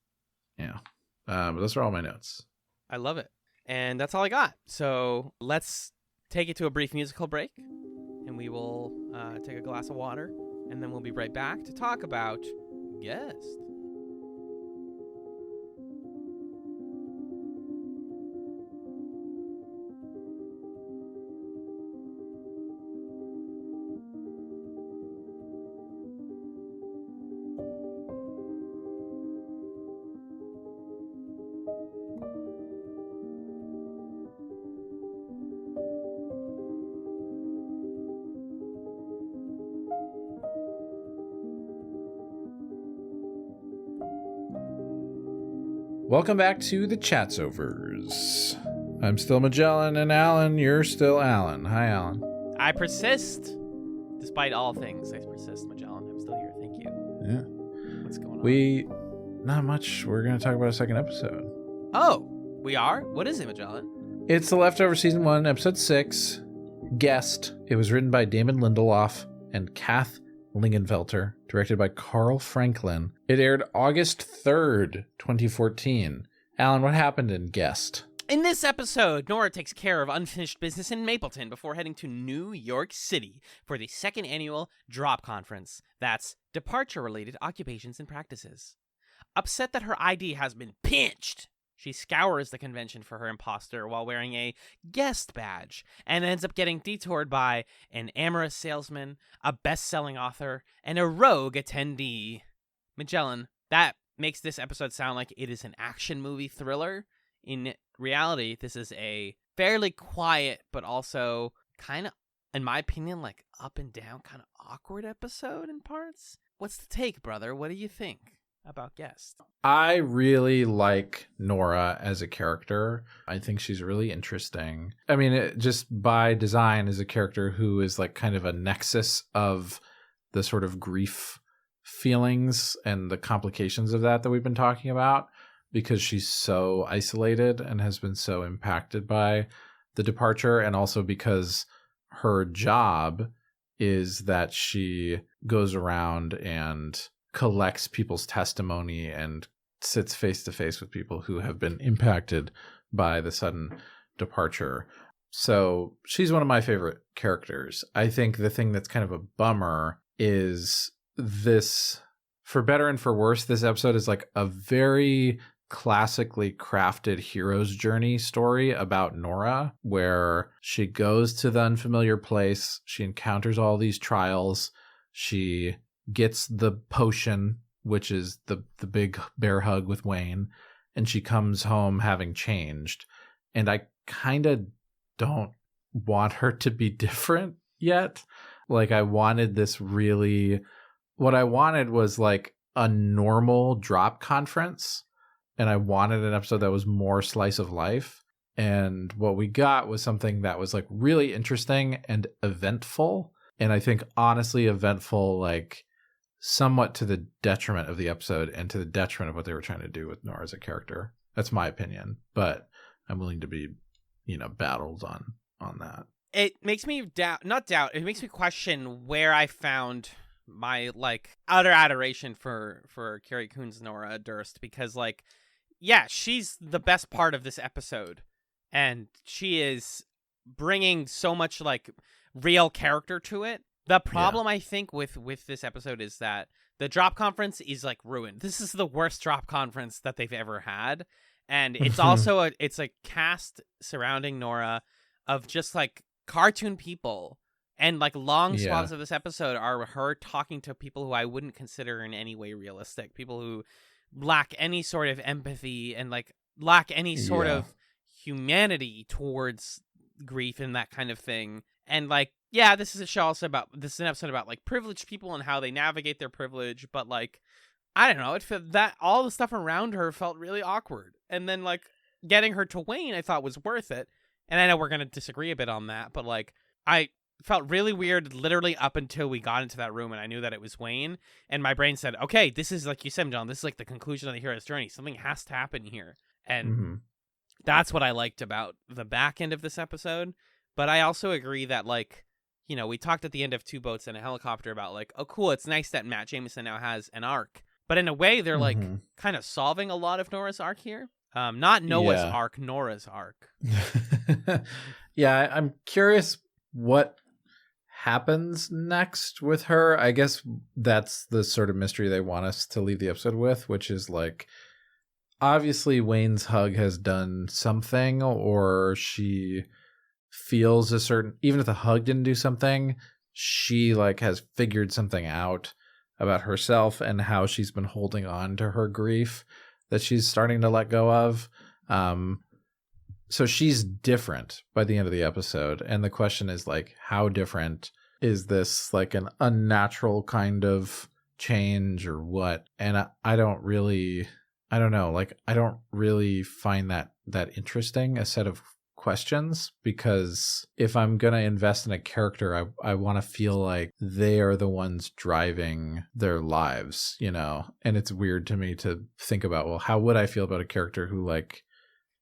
Yeah. But those are all my notes. I love it. And that's all I got. So let's take it to a brief musical break, and we will take a glass of water, and then we'll be right back to talk about Guest. Welcome back to the Chatzovers. I'm still Magellan, and Alan, you're still Alan. Hi, Alan. I persist. Despite all things, I persist, Magellan. I'm still here. Thank you. Yeah. What's going on? Not much. We're going to talk about a second episode. Oh, we are? What is it, Magellan? It's The Leftover Season 1, Episode 6, Guest. It was written by Damon Lindelof and Kath Lingenfelter, directed by Carl Franklin. It aired August 3rd, 2014. Alan, what happened in Guest? In this episode, Nora takes care of unfinished business in Mapleton before heading to New York City for the second annual DROP conference. That's Departure-Related Occupations and Practices. Upset that her ID has been pinched, she scours the convention for her imposter while wearing a guest badge and ends up getting detoured by an amorous salesman, a best-selling author, and a rogue attendee. Magellan, that makes this episode sound like it is an action movie thriller. In reality, this is a fairly quiet, but also kind of, in my opinion, like up and down, kind of awkward episode in parts. What's the take, brother? What do you think about Guest? I really like Nora as a character. I think she's really interesting. I mean, just by design is a character who is like kind of a nexus of the sort of grief feelings and the complications of that we've been talking about, because she's so isolated and has been so impacted by the departure, and also because her job is that she goes around and collects people's testimony and sits face to face with people who have been impacted by the sudden departure. So she's one of my favorite characters. I think the thing that's kind of a bummer is this, for better and for worse, this episode is like a very classically crafted hero's journey story about Nora, where she goes to the unfamiliar place, she encounters all these trials, she gets the potion, which is the big bear hug with Wayne, and she comes home having changed. And I kind of don't want her to be different yet. Like, I wanted this really, what I wanted was like a normal drop conference, and I wanted an episode that was more slice of life. And what we got was something that was like really interesting and eventful. And I think honestly eventful, like somewhat to the detriment of the episode and to the detriment of what they were trying to do with Nora as a character. That's my opinion, but I'm willing to be, battled on that. It makes me it makes me question where I found my like utter adoration for Carrie Coon's Nora Durst, because like, yeah, she's the best part of this episode, and she is bringing so much like real character to it. The problem I think with this episode is that the drop conference is like ruined. This is the worst drop conference that they've ever had, and it's also it's a cast surrounding Nora of just like cartoon people, and like long swaths of this episode are her talking to people who I wouldn't consider in any way realistic, people who lack any sort of empathy and like lack any sort of humanity towards grief and that kind of thing. And like, yeah, this is an episode about like privileged people and how they navigate their privilege, but like, I don't know, it felt that all the stuff around her felt really awkward. And then like getting her to Wayne I thought was worth it. And I know we're going to disagree a bit on that, but like I felt really weird literally up until we got into that room and I knew that it was Wayne, and my brain said, okay, this is like you said, John, this is like the conclusion of the hero's journey. Something has to happen here. And that's what I liked about the back end of this episode. But I also agree that like, we talked at the end of Two Boats and a Helicopter about like, oh cool, it's nice that Matt Jameson now has an arc. But in a way they're like kind of solving a lot of Nora's arc here. Not Noah's arc, Nora's arc. Yeah, I'm curious what happens next with her. I guess that's the sort of mystery they want us to leave the episode with, which is like, obviously Wayne's hug has done something, or she feels a certain, even if the hug didn't do something, she like has figured something out about herself and how she's been holding on to her grief that she's starting to let go of. So she's different by the end of the episode. And the question is like, how different is this? Like an unnatural kind of change or what? And I don't really find that interesting, a set of questions, because if I'm going to invest in a character, I want to feel like they are the ones driving their lives, you know? And it's weird to me to think about, well, how would I feel about a character who like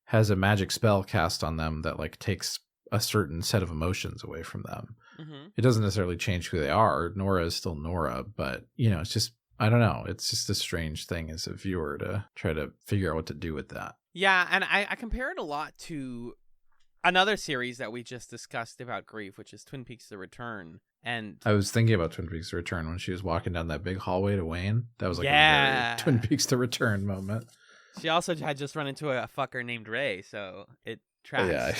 has a magic spell cast on them that like takes a certain set of emotions away from them? Mm-hmm. It doesn't necessarily change who they are. Nora is still Nora, but you know, it's just, I don't know. It's just a strange thing as a viewer to try to figure out what to do with that. Yeah, and I compare it a lot to another series that we just discussed about grief, which is Twin Peaks: The Return. And I was thinking about Twin Peaks: The Return when she was walking down that big hallway to Wayne. That was like a very Twin Peaks: The Return moment. She also had just run into a fucker named Ray, so it tracks. Yeah,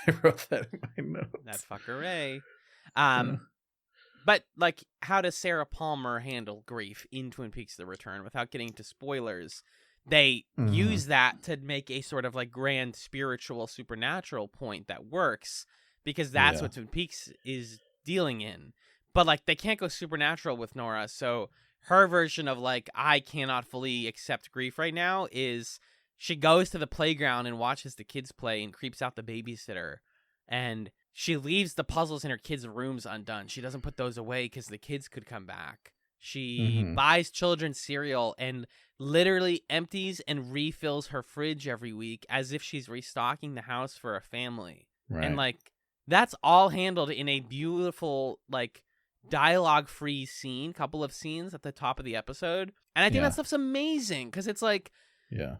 I wrote that in my notes. That fucker Ray. But like, how does Sarah Palmer handle grief in Twin Peaks: The Return without getting into spoilers? They use that to make a sort of like grand spiritual supernatural point that works, because that's what Twin Peaks is dealing in. But like, they can't go supernatural with Nora, so her version of like, I cannot fully accept grief right now is she goes to the playground and watches the kids play and creeps out the babysitter, and she leaves the puzzles in her kids' rooms undone. She doesn't put those away because the kids could come back. She buys children's cereal and literally empties and refills her fridge every week as if she's restocking the house for a family. Right. And like, that's all handled in a beautiful, like, dialogue-free scene, couple of scenes at the top of the episode. And I think that stuff's amazing, because it's like,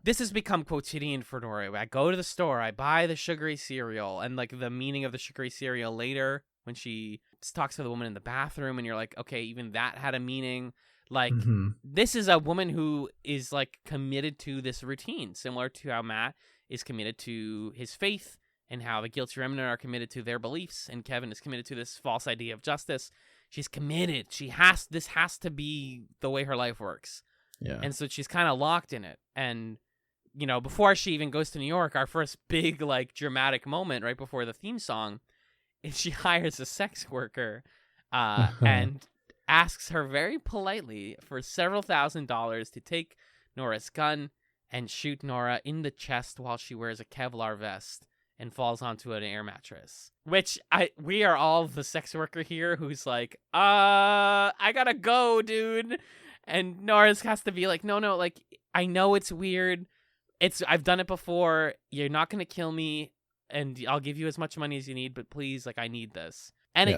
this has become quotidian for Nora. I go to the store, I buy the sugary cereal, and like the meaning of the sugary cereal later when she talks to the woman in the bathroom, and you're like, okay, even that had a meaning. Like, this is a woman who is like committed to this routine, similar to how Matt is committed to his faith, and how the Guilty Remnant are committed to their beliefs, and Kevin is committed to this false idea of justice. She's committed. This has to be the way her life works. Yeah. And so she's kind of locked in it. And, you know, before she even goes to New York, our first big, like, dramatic moment right before the theme song is she hires a sex worker and asks her very politely for several $1,000s to take Nora's gun and shoot Nora in the chest while she wears a Kevlar vest and falls onto an air mattress. Which we are all the sex worker here who's like, I gotta go, dude. And Nora's has to be like, no, like, I know it's weird. I've done it before. You're not gonna kill me, and I'll give you as much money as you need, but please, like, I need this. And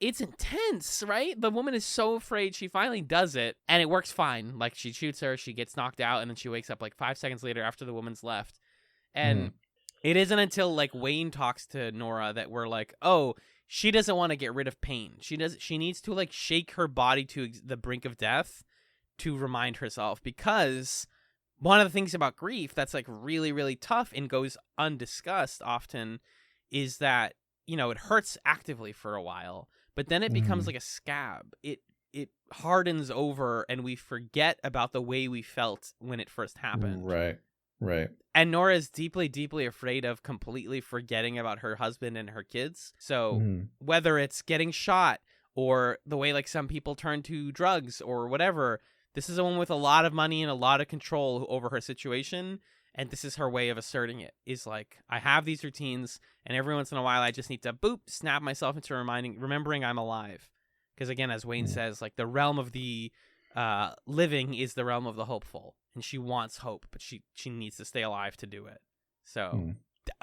it's intense, right? The woman is so afraid. She finally does it, and it works fine. Like, she shoots her, she gets knocked out, and then she wakes up like 5 seconds later after the woman's left. And it isn't until like Wayne talks to Nora that we're like, oh, she doesn't want to get rid of pain. She needs to like shake her body to the brink of death to remind herself, because one of the things about grief that's like really, really tough and goes undiscussed often is that, you know, it hurts actively for a while, but then it becomes like a scab. It hardens over, and we forget about the way we felt when it first happened. Right. And Nora is deeply, deeply afraid of completely forgetting about her husband and her kids. So whether it's getting shot or the way like some people turn to drugs or whatever, this is a woman with a lot of money and a lot of control over her situation. And this is her way of asserting it, is like, I have these routines, and every once in a while I just need to snap myself into remembering I'm alive. Because again, as Wayne says, like, the realm of the living is the realm of the hopeful, and she wants hope, but she needs to stay alive to do it. So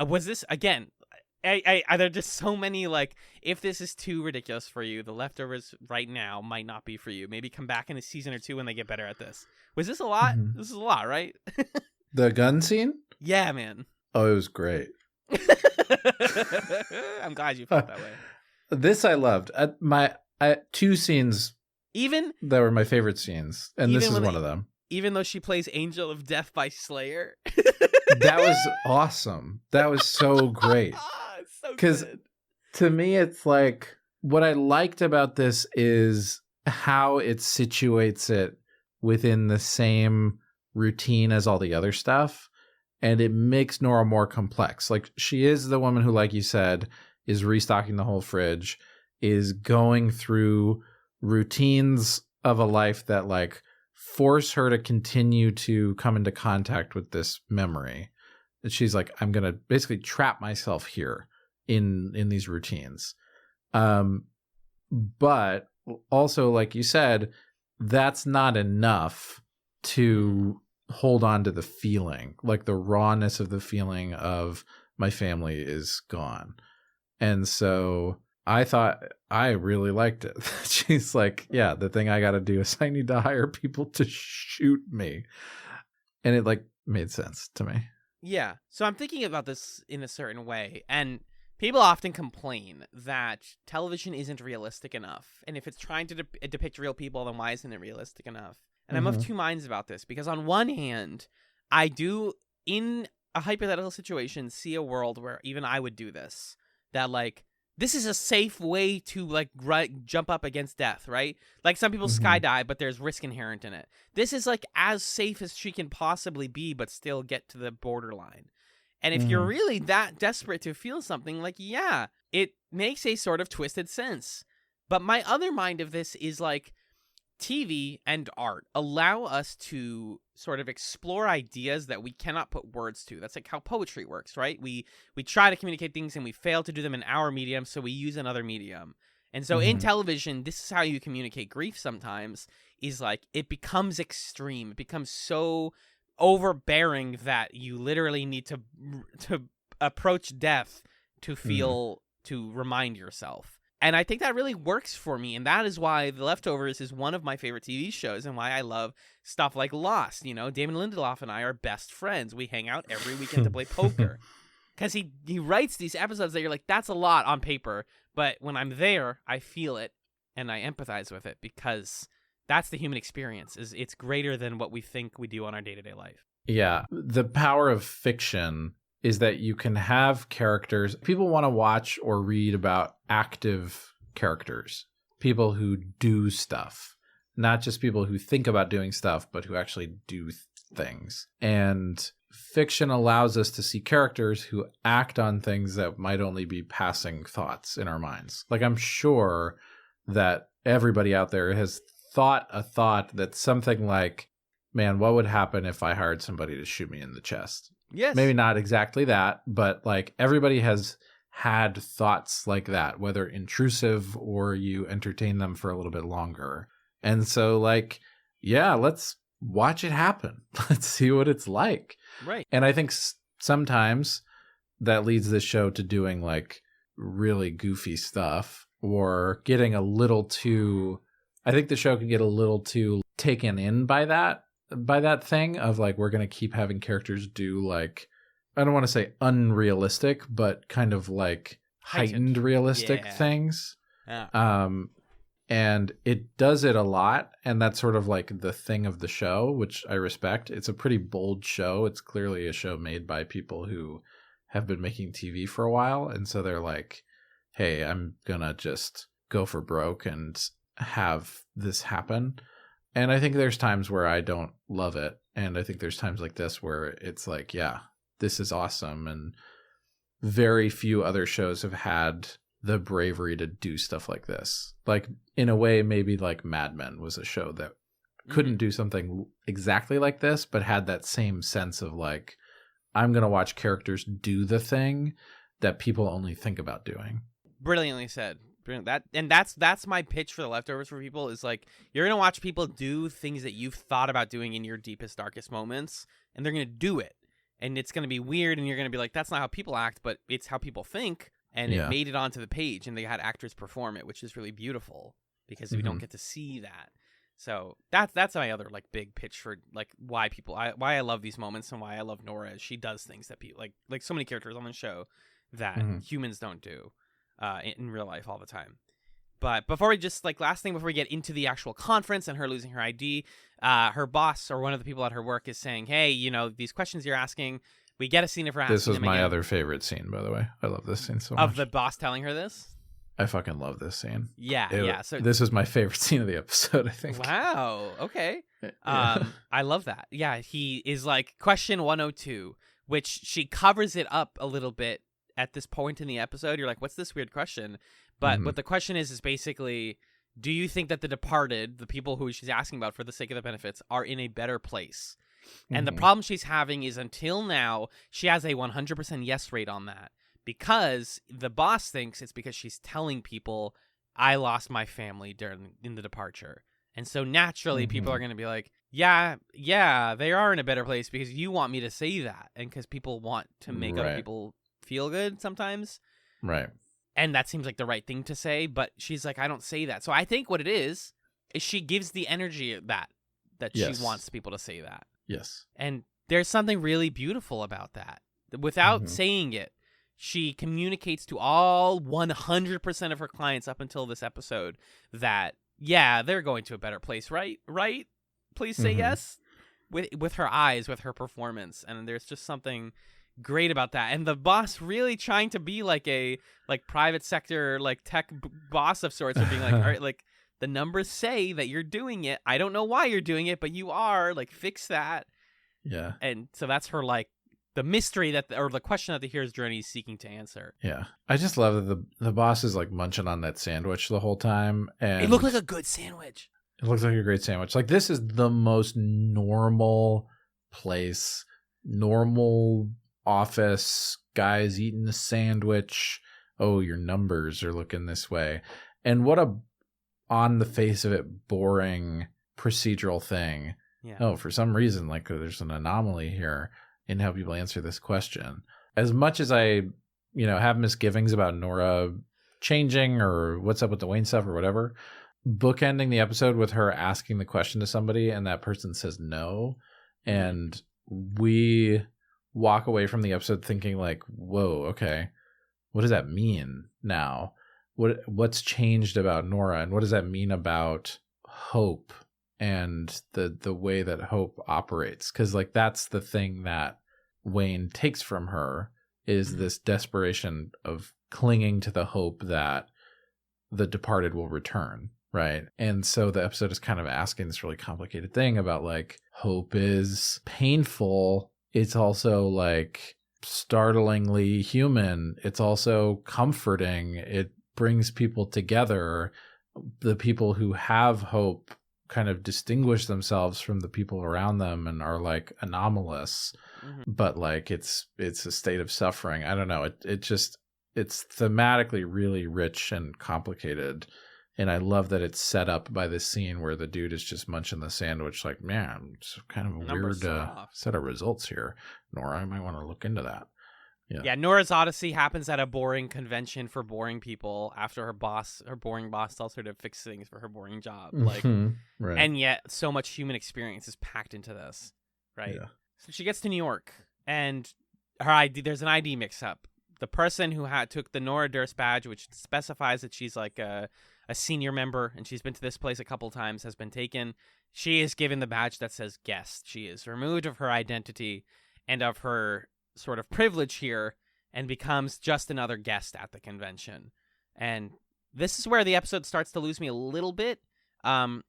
was this, again, there are just so many, like, if this is too ridiculous for you, The Leftovers right now might not be for you. Maybe come back in a season or two when they get better at this. Was this a lot? This is a lot, right? The gun scene? Yeah, man. Oh, it was great. I'm glad you felt that way. This I loved. Two scenes even that were my favorite scenes, and this is one of them. Even though she plays Angel of Death by Slayer. That was awesome. That was so great. Because to me, it's like, what I liked about this is how it situates it within the same routine as all the other stuff, and it makes Nora more complex. Like, she is the woman who, like you said, is restocking the whole fridge, is going through routines of a life that like force her to continue to come into contact with this memory. she's like, I'm going to basically trap myself here in these routines. But also, like you said, that's not enough to hold on to the feeling, like the rawness of the feeling of my family is gone. And so I thought I really liked it. She's like, yeah, the thing I got to do is I need to hire people to shoot me. And it like made sense to me. Yeah. So I'm thinking about this in a certain way. And people often complain that television isn't realistic enough. And if it's trying to depict real people, then why isn't it realistic enough? And I'm of two minds about this, because on one hand, I do, in a hypothetical situation, see a world where even I would do this. That, like, this is a safe way to, like, jump up against death, right? Like, some people skydive, but there's risk inherent in it. This is, like, as safe as she can possibly be, but still get to the borderline. And if you're really that desperate to feel something, like, yeah, it makes a sort of twisted sense. But my other mind of this is, like, TV and art allow us to sort of explore ideas that we cannot put words to. That's like how poetry works, right? We try to communicate things and we fail to do them in our medium, so we use another medium. And so in television, this is how you communicate grief sometimes, is like it becomes extreme. It becomes so overbearing that you literally need to approach death to feel, to remind yourself. And I think that really works for me, and that is why The Leftovers is one of my favorite TV shows, and why I love stuff like Lost. You know, Damon Lindelof and I are best friends. We hang out every weekend to play poker. Because he writes these episodes that you're like, that's a lot on paper, but when I'm there, I feel it, and I empathize with it, because that's the human experience. It's greater than what we think we do on our day-to-day life. Yeah, the power of fiction is that you can have characters. People want to watch or read about active characters, people who do stuff, not just people who think about doing stuff, but who actually do things. And fiction allows us to see characters who act on things that might only be passing thoughts in our minds. Like, I'm sure that everybody out there has thought a thought that's something like, man, what would happen if I hired somebody to shoot me in the chest? Yes. Maybe not exactly that, but like everybody has had thoughts like that, whether intrusive or you entertain them for a little bit longer. And so like, yeah, let's watch it happen. Let's see what it's like. Right. And I think sometimes that leads this show to doing like really goofy stuff or getting a little too, I think the show can get a little too taken in by that thing of like, we're going to keep having characters do like, I don't want to say unrealistic, but kind of like heightened realistic things. Yeah. And it does it a lot. And that's sort of like the thing of the show, which I respect. It's a pretty bold show. It's clearly a show made by people who have been making TV for a while. And so they're like, hey, I'm going to just go for broke and have this happen. And I think there's times where I don't love it. And I think there's times like this where it's like, yeah, this is awesome. And very few other shows have had the bravery to do stuff like this. Like, in a way, maybe like Mad Men was a show that couldn't do something exactly like this, but had that same sense of like, I'm going to watch characters do the thing that people only think about doing. Brilliantly said. That's my pitch for The Leftovers for people, is like, you're gonna watch people do things that you've thought about doing in your deepest, darkest moments, and they're gonna do it, and it's gonna be weird, and you're gonna be like, that's not how people act, but it's how people think, and it made it onto the page, and they had actors perform it, which is really beautiful, because we don't get to see that. So that's my other like big pitch for like why I love these moments, and why I love Nora, is she does things that people like so many characters on the show that humans don't do in real life all the time. But before we last thing before we get into the actual conference and her losing her ID, her boss or one of the people at her work is saying, hey, you know, these questions you're asking, we get a scene of her asking. This was them my again. other favorite scene, by the way. I love this scene so much. Of the boss telling her this? I fucking love this scene. Yeah. So this was my favorite scene of the episode, I think. Wow. Okay. Yeah. I love that. Yeah, he is like, question 102, which she covers it up a little bit at this point in the episode. You're like, what's this weird question? But what the question is basically, do you think that the departed, the people who she's asking about for the sake of the benefits, are in a better place? And the Mhm. problem she's having is until now, she has a 100% yes rate on that because the boss thinks it's because she's telling people, I lost my family in the departure. And so naturally, people are going to be like, yeah, they are in a better place because you want me to say that. And because people want to make other people feel good sometimes. Right. And that seems like the right thing to say. But she's like, I don't say that. So I think what it is she gives the energy that Yes. she wants people to say that. Yes. And there's something really beautiful about that. Without saying it, she communicates to all 100% of her clients up until this episode that, yeah, they're going to a better place, right? Right? Please say yes. With her eyes, with her performance. And there's just something great about that. And the boss really trying to be like a private sector, tech boss of sorts, or being like, all right, the numbers say that you're doing it. I don't know why you're doing it, but you are. Fix that. Yeah. And so that's her, the mystery or the question that the hero's journey is seeking to answer. Yeah. I just love that the boss is munching on that sandwich the whole time. And it looked like a good sandwich. It looks like a great sandwich. This is the most normal place, normal office, guys eating a sandwich. Oh, your numbers are looking this way. And what a, on the face of it, boring procedural thing. Yeah. Oh, for some reason, there's an anomaly here in how people answer this question. As much as I, have misgivings about Nora changing or what's up with the Wayne stuff or whatever, bookending the episode with her asking the question to somebody and that person says no, and we walk away from the episode thinking whoa, okay, what does that mean now? What's changed about Nora, and what does that mean about Hope and the way that Hope operates? Because that's the thing that Wayne takes from her is this desperation of clinging to the hope that the departed will return. Right. And so the episode is kind of asking this really complicated thing about hope is painful. It's also startlingly human. It's also comforting. It brings people together. The people who have hope kind of distinguish themselves from the people around them and are anomalous. But it's a state of suffering. I don't know. It's thematically really rich and complicated. And I love that it's set up by this scene where the dude is just munching the sandwich. Man, it's kind of a weird set of results here. Nora, I might want to look into that. Yeah, Nora's Odyssey happens at a boring convention for boring people after her boring boss tells her to fix things for her boring job. Right. And yet so much human experience is packed into this, right? Yeah. So she gets to New York, and there's an ID mix-up. The person who took the Nora Durst badge, which specifies that she's a senior member and she's been to this place a couple times, has been taken. She is given the badge that says guest. She is removed of her identity and of her sort of privilege here and becomes just another guest at the convention. And this is where the episode starts to lose me a little bit. I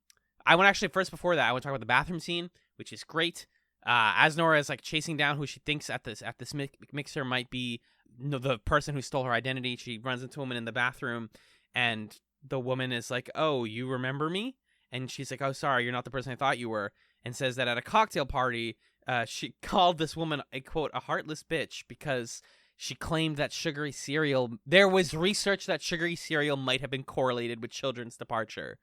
want to before that, I want to talk about the bathroom scene, which is great. As Nora is chasing down who she thinks at this mixer might be the person who stole her identity, she runs into a woman in the bathroom, and the woman is like, "Oh, you remember me?" And she's like, "Oh, sorry, you're not the person I thought you were," and says that at a cocktail party, she called this woman a, quote, a heartless bitch because she claimed that sugary cereal, there was research that sugary cereal might have been correlated with children's departure.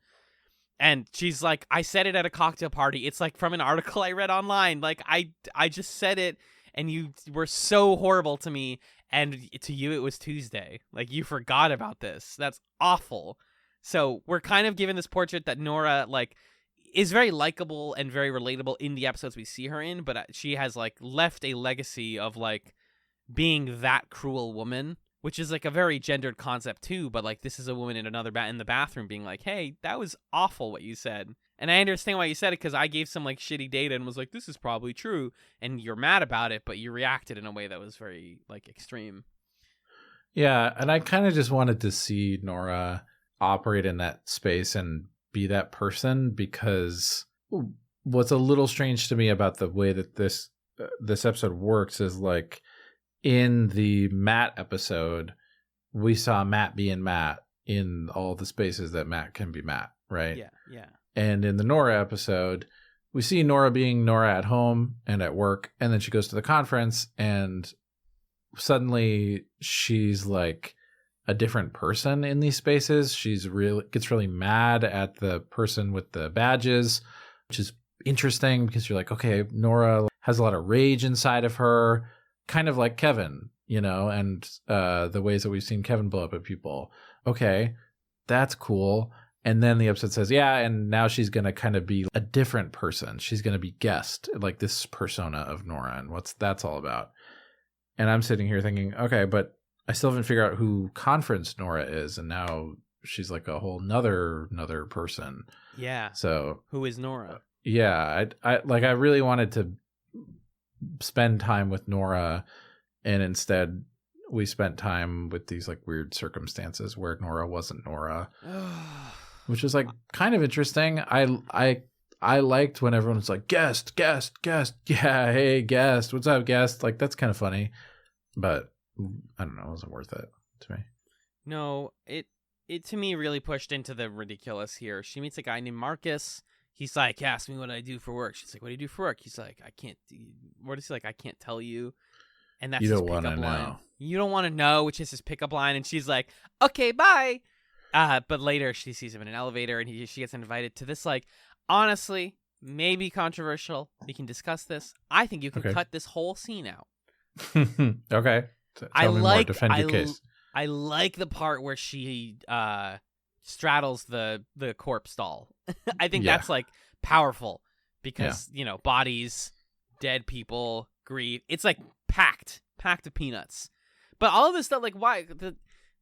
And she's like, "I said it at a cocktail party. It's from an article I read online. I just said it, and you were so horrible to me, and to you it was Tuesday. You forgot about this. That's awful." So we're kind of given this portrait that Nora is very likable and very relatable in the episodes we see her in, but she has left a legacy of being that cruel woman, which is a very gendered concept too. But this is a woman in in the bathroom being "Hey, that was awful what you said." And I understand why you said it, because I gave some shitty data and was "This is probably true," and you're mad about it, but you reacted in a way that was very extreme. Yeah, and I kind of just wanted to see Nora operate in that space and be that person, because what's a little strange to me about the way that this episode works is in the Matt episode, we saw Matt being Matt in all the spaces that Matt can be Matt, right? Yeah. And in the Nora episode, we see Nora being Nora at home and at work, and then she goes to the conference, and suddenly she's like a different person in these spaces. She's gets really mad at the person with the badges, which is interesting because you're like, okay, Nora has a lot of rage inside of her, kind of like Kevin, and the ways that we've seen Kevin blow up at people. Okay, that's cool. And then the episode says, yeah, and now she's going to kind of be a different person. She's going to be guest, like this persona of Nora, and what's that's all about. And I'm sitting here thinking, okay, but I still haven't figured out who Conference Nora is, and now she's like a whole nother person. Yeah. So who is Nora? Yeah, I really wanted to spend time with Nora, and instead we spent time with these like weird circumstances where Nora wasn't Nora. Which is like kind of interesting. I liked when everyone's like, guest. Yeah, hey, guest. What's up, guest? Like, that's kind of funny. But I don't know. It wasn't worth it to me. No, it to me really pushed into the ridiculous here. She meets a guy named Marcus. He's like, ask me what I do for work. She's like, what do you do for work? He's like, I can't. What is he like? I can't tell you. And that's you his don't want to pickup line. know. You don't want to know, which is his pickup line. And she's like, okay, bye. But later she sees him in an elevator, and she gets invited to this, like, honestly, maybe controversial. We can discuss this. I think you can cut this whole scene out. Okay. Tell me more. Defend your case. I like the part where she straddles the corpse doll. I think that's like powerful because bodies, dead people, grief. It's like packed of peanuts. But all of this stuff, like, why?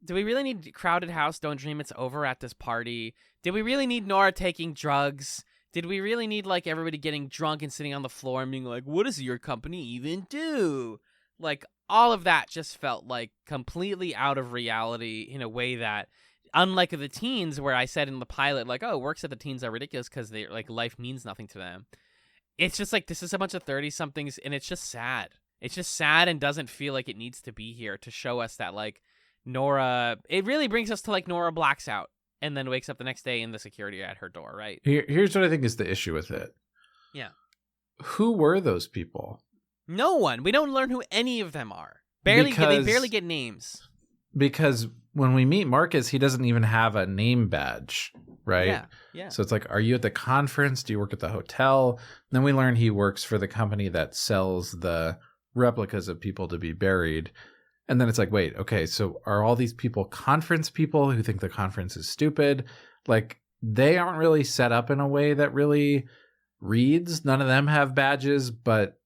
Do we really need Crowded House, Don't Dream It's Over at this party? Did we really need Nora taking drugs? Did we really need, like, everybody getting drunk and sitting on the floor and being like, what does your company even do? Like, all of that just felt, like, completely out of reality in a way that, unlike the teens, where I said in the pilot, like, oh, works at the teens are ridiculous because they like life means nothing to them. It's just like, this is a bunch of 30-somethings, and it's just sad. It's just sad and doesn't feel like it needs to be here to show us that, like, Nora, it really brings us to like Nora blacks out and then wakes up the next day in the security at her door, right? Here's what I think is the issue with it. Yeah. Who were those people? No one. We don't learn who any of them are. They barely get names. Because when we meet Marcus, he doesn't even have a name badge, right? Yeah. So it's like, are you at the conference? Do you work at the hotel? And then we learn he works for the company that sells the replicas of people to be buried. And then it's like, wait, okay, so are all these people conference people who think the conference is stupid? Like, they aren't really set up in a way that really reads. None of them have badges, but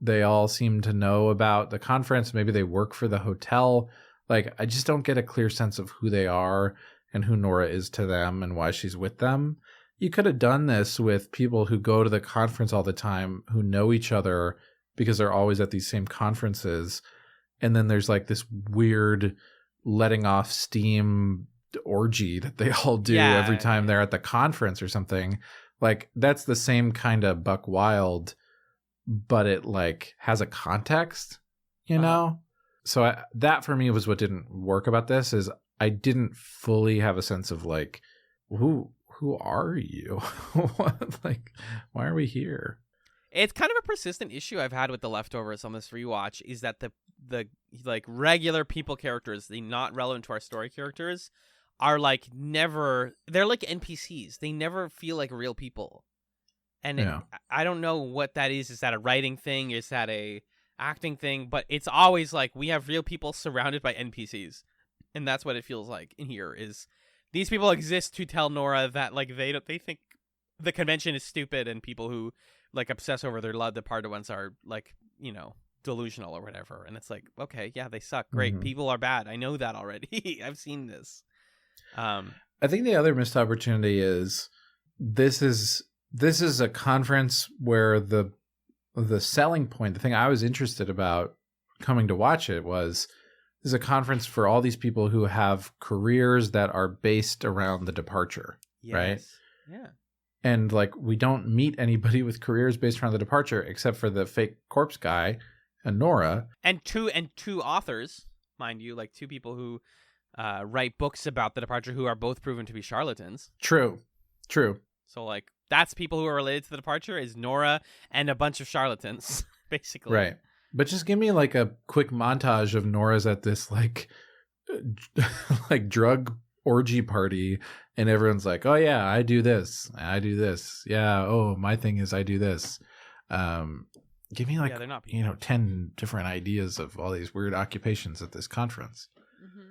they all seem to know about the conference. Maybe they work for the hotel. Like, I just don't get a clear sense of who they are and who Nora is to them and why she's with them. You could have done this with people who go to the conference all the time, who know each other because they're always at these same conferences. And then there's like this weird letting off steam orgy that they all do every time they're at the conference or something. Like, that's the same kind of Buck Wild, but it like has a context, you know? So that for me was what didn't work about this, is I didn't fully have a sense of like, who are you? Like, why are we here? It's kind of a persistent issue I've had with The Leftovers on this rewatch, is that the like regular people characters, the not relevant to our story characters, are like they're like NPCs. They never feel like real people. And I don't know what that is. Is that a writing thing? Is that a acting thing? But it's always like we have real people surrounded by NPCs. And that's what it feels like in here, is these people exist to tell Nora that like they think the convention is stupid, and people who like obsess over their loved departed ones are like, delusional or whatever. And it's like, okay, yeah, they suck. Great. People are bad. I know that already. I've seen this. I think the other missed opportunity is this is a conference where the selling point, the thing I was interested about coming to watch it was, this is a conference for all these people who have careers that are based around the departure, right? Yeah. And like, we don't meet anybody with careers based around the departure except for the fake corpse guy and Nora. And two authors, mind you, like two people who write books about the departure who are both proven to be charlatans. True. So like, that's people who are related to the departure is Nora and a bunch of charlatans, basically. Right. But just give me like a quick montage of Nora's at this like like drug orgy party, and everyone's like, oh yeah, I do this. Yeah. Oh, my thing is I do this. Give me like, they're not 10 different ideas of all these weird occupations at this conference. Mm-hmm.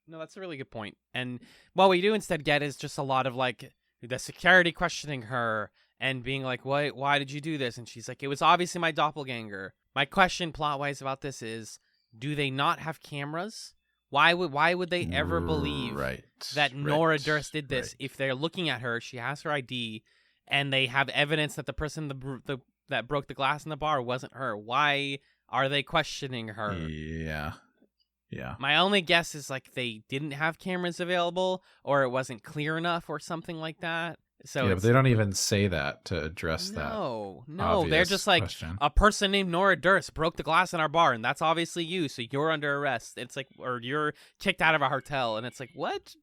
No, that's a really good point. And what we do instead get is just a lot of like the security questioning her and being like, why did you do this? And she's like, it was obviously my doppelganger. My question plot-wise about this is, do they not have cameras? Why would they ever believe that Nora Durst did this if they're looking at her, she has her ID, and they have evidence that the person that broke the glass in the bar wasn't her? Why are they questioning her? Yeah. My only guess is like they didn't have cameras available, or it wasn't clear enough, or something like that. So but they don't even say that to address that. No, they're just like, question. A person named Nora Durst broke the glass in our bar, and that's obviously you, so you're under arrest. It's like, or you're kicked out of a hotel, and it's like, what?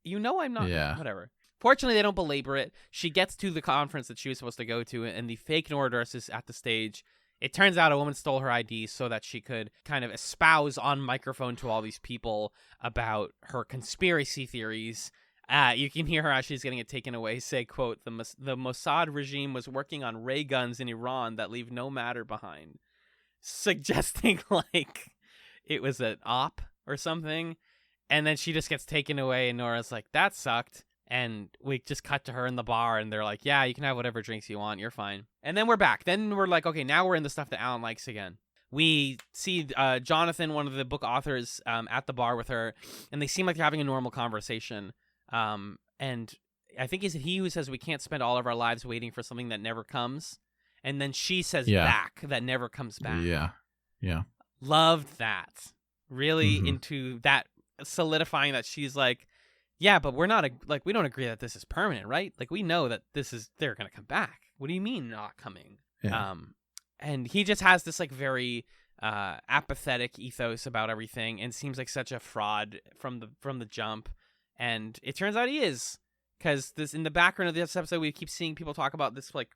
I'm not. Yeah. Whatever. Fortunately, they don't belabor it. She gets to the conference that she was supposed to go to, and the fake Nora Durst is at the stage. It turns out a woman stole her ID so that she could kind of espouse on microphone to all these people about her conspiracy theories. You can hear her as she's getting it taken away say, quote, the Mossad regime was working on ray guns in Iran that leave no matter behind, suggesting like it was an op or something. And then she just gets taken away, and Nora's like, that sucked. And we just cut to her in the bar, and they're like, yeah, you can have whatever drinks you want. You're fine. And then we're back. Then we're like, okay, now we're in the stuff that Alan likes again. We see Jonathan, one of the book authors, at the bar with her, and they seem like they're having a normal conversation. And I think it's he who says we can't spend all of our lives waiting for something that never comes. And then she says back that never comes back. Yeah. Loved that. Really into that, solidifying that she's like, yeah, but we're not we don't agree that this is permanent, right? Like we know that they're going to come back. What do you mean not coming? Yeah. And he just has this like very apathetic ethos about everything, and seems like such a fraud from the jump. And it turns out he is, because this in the background of this episode, we keep seeing people talk about this like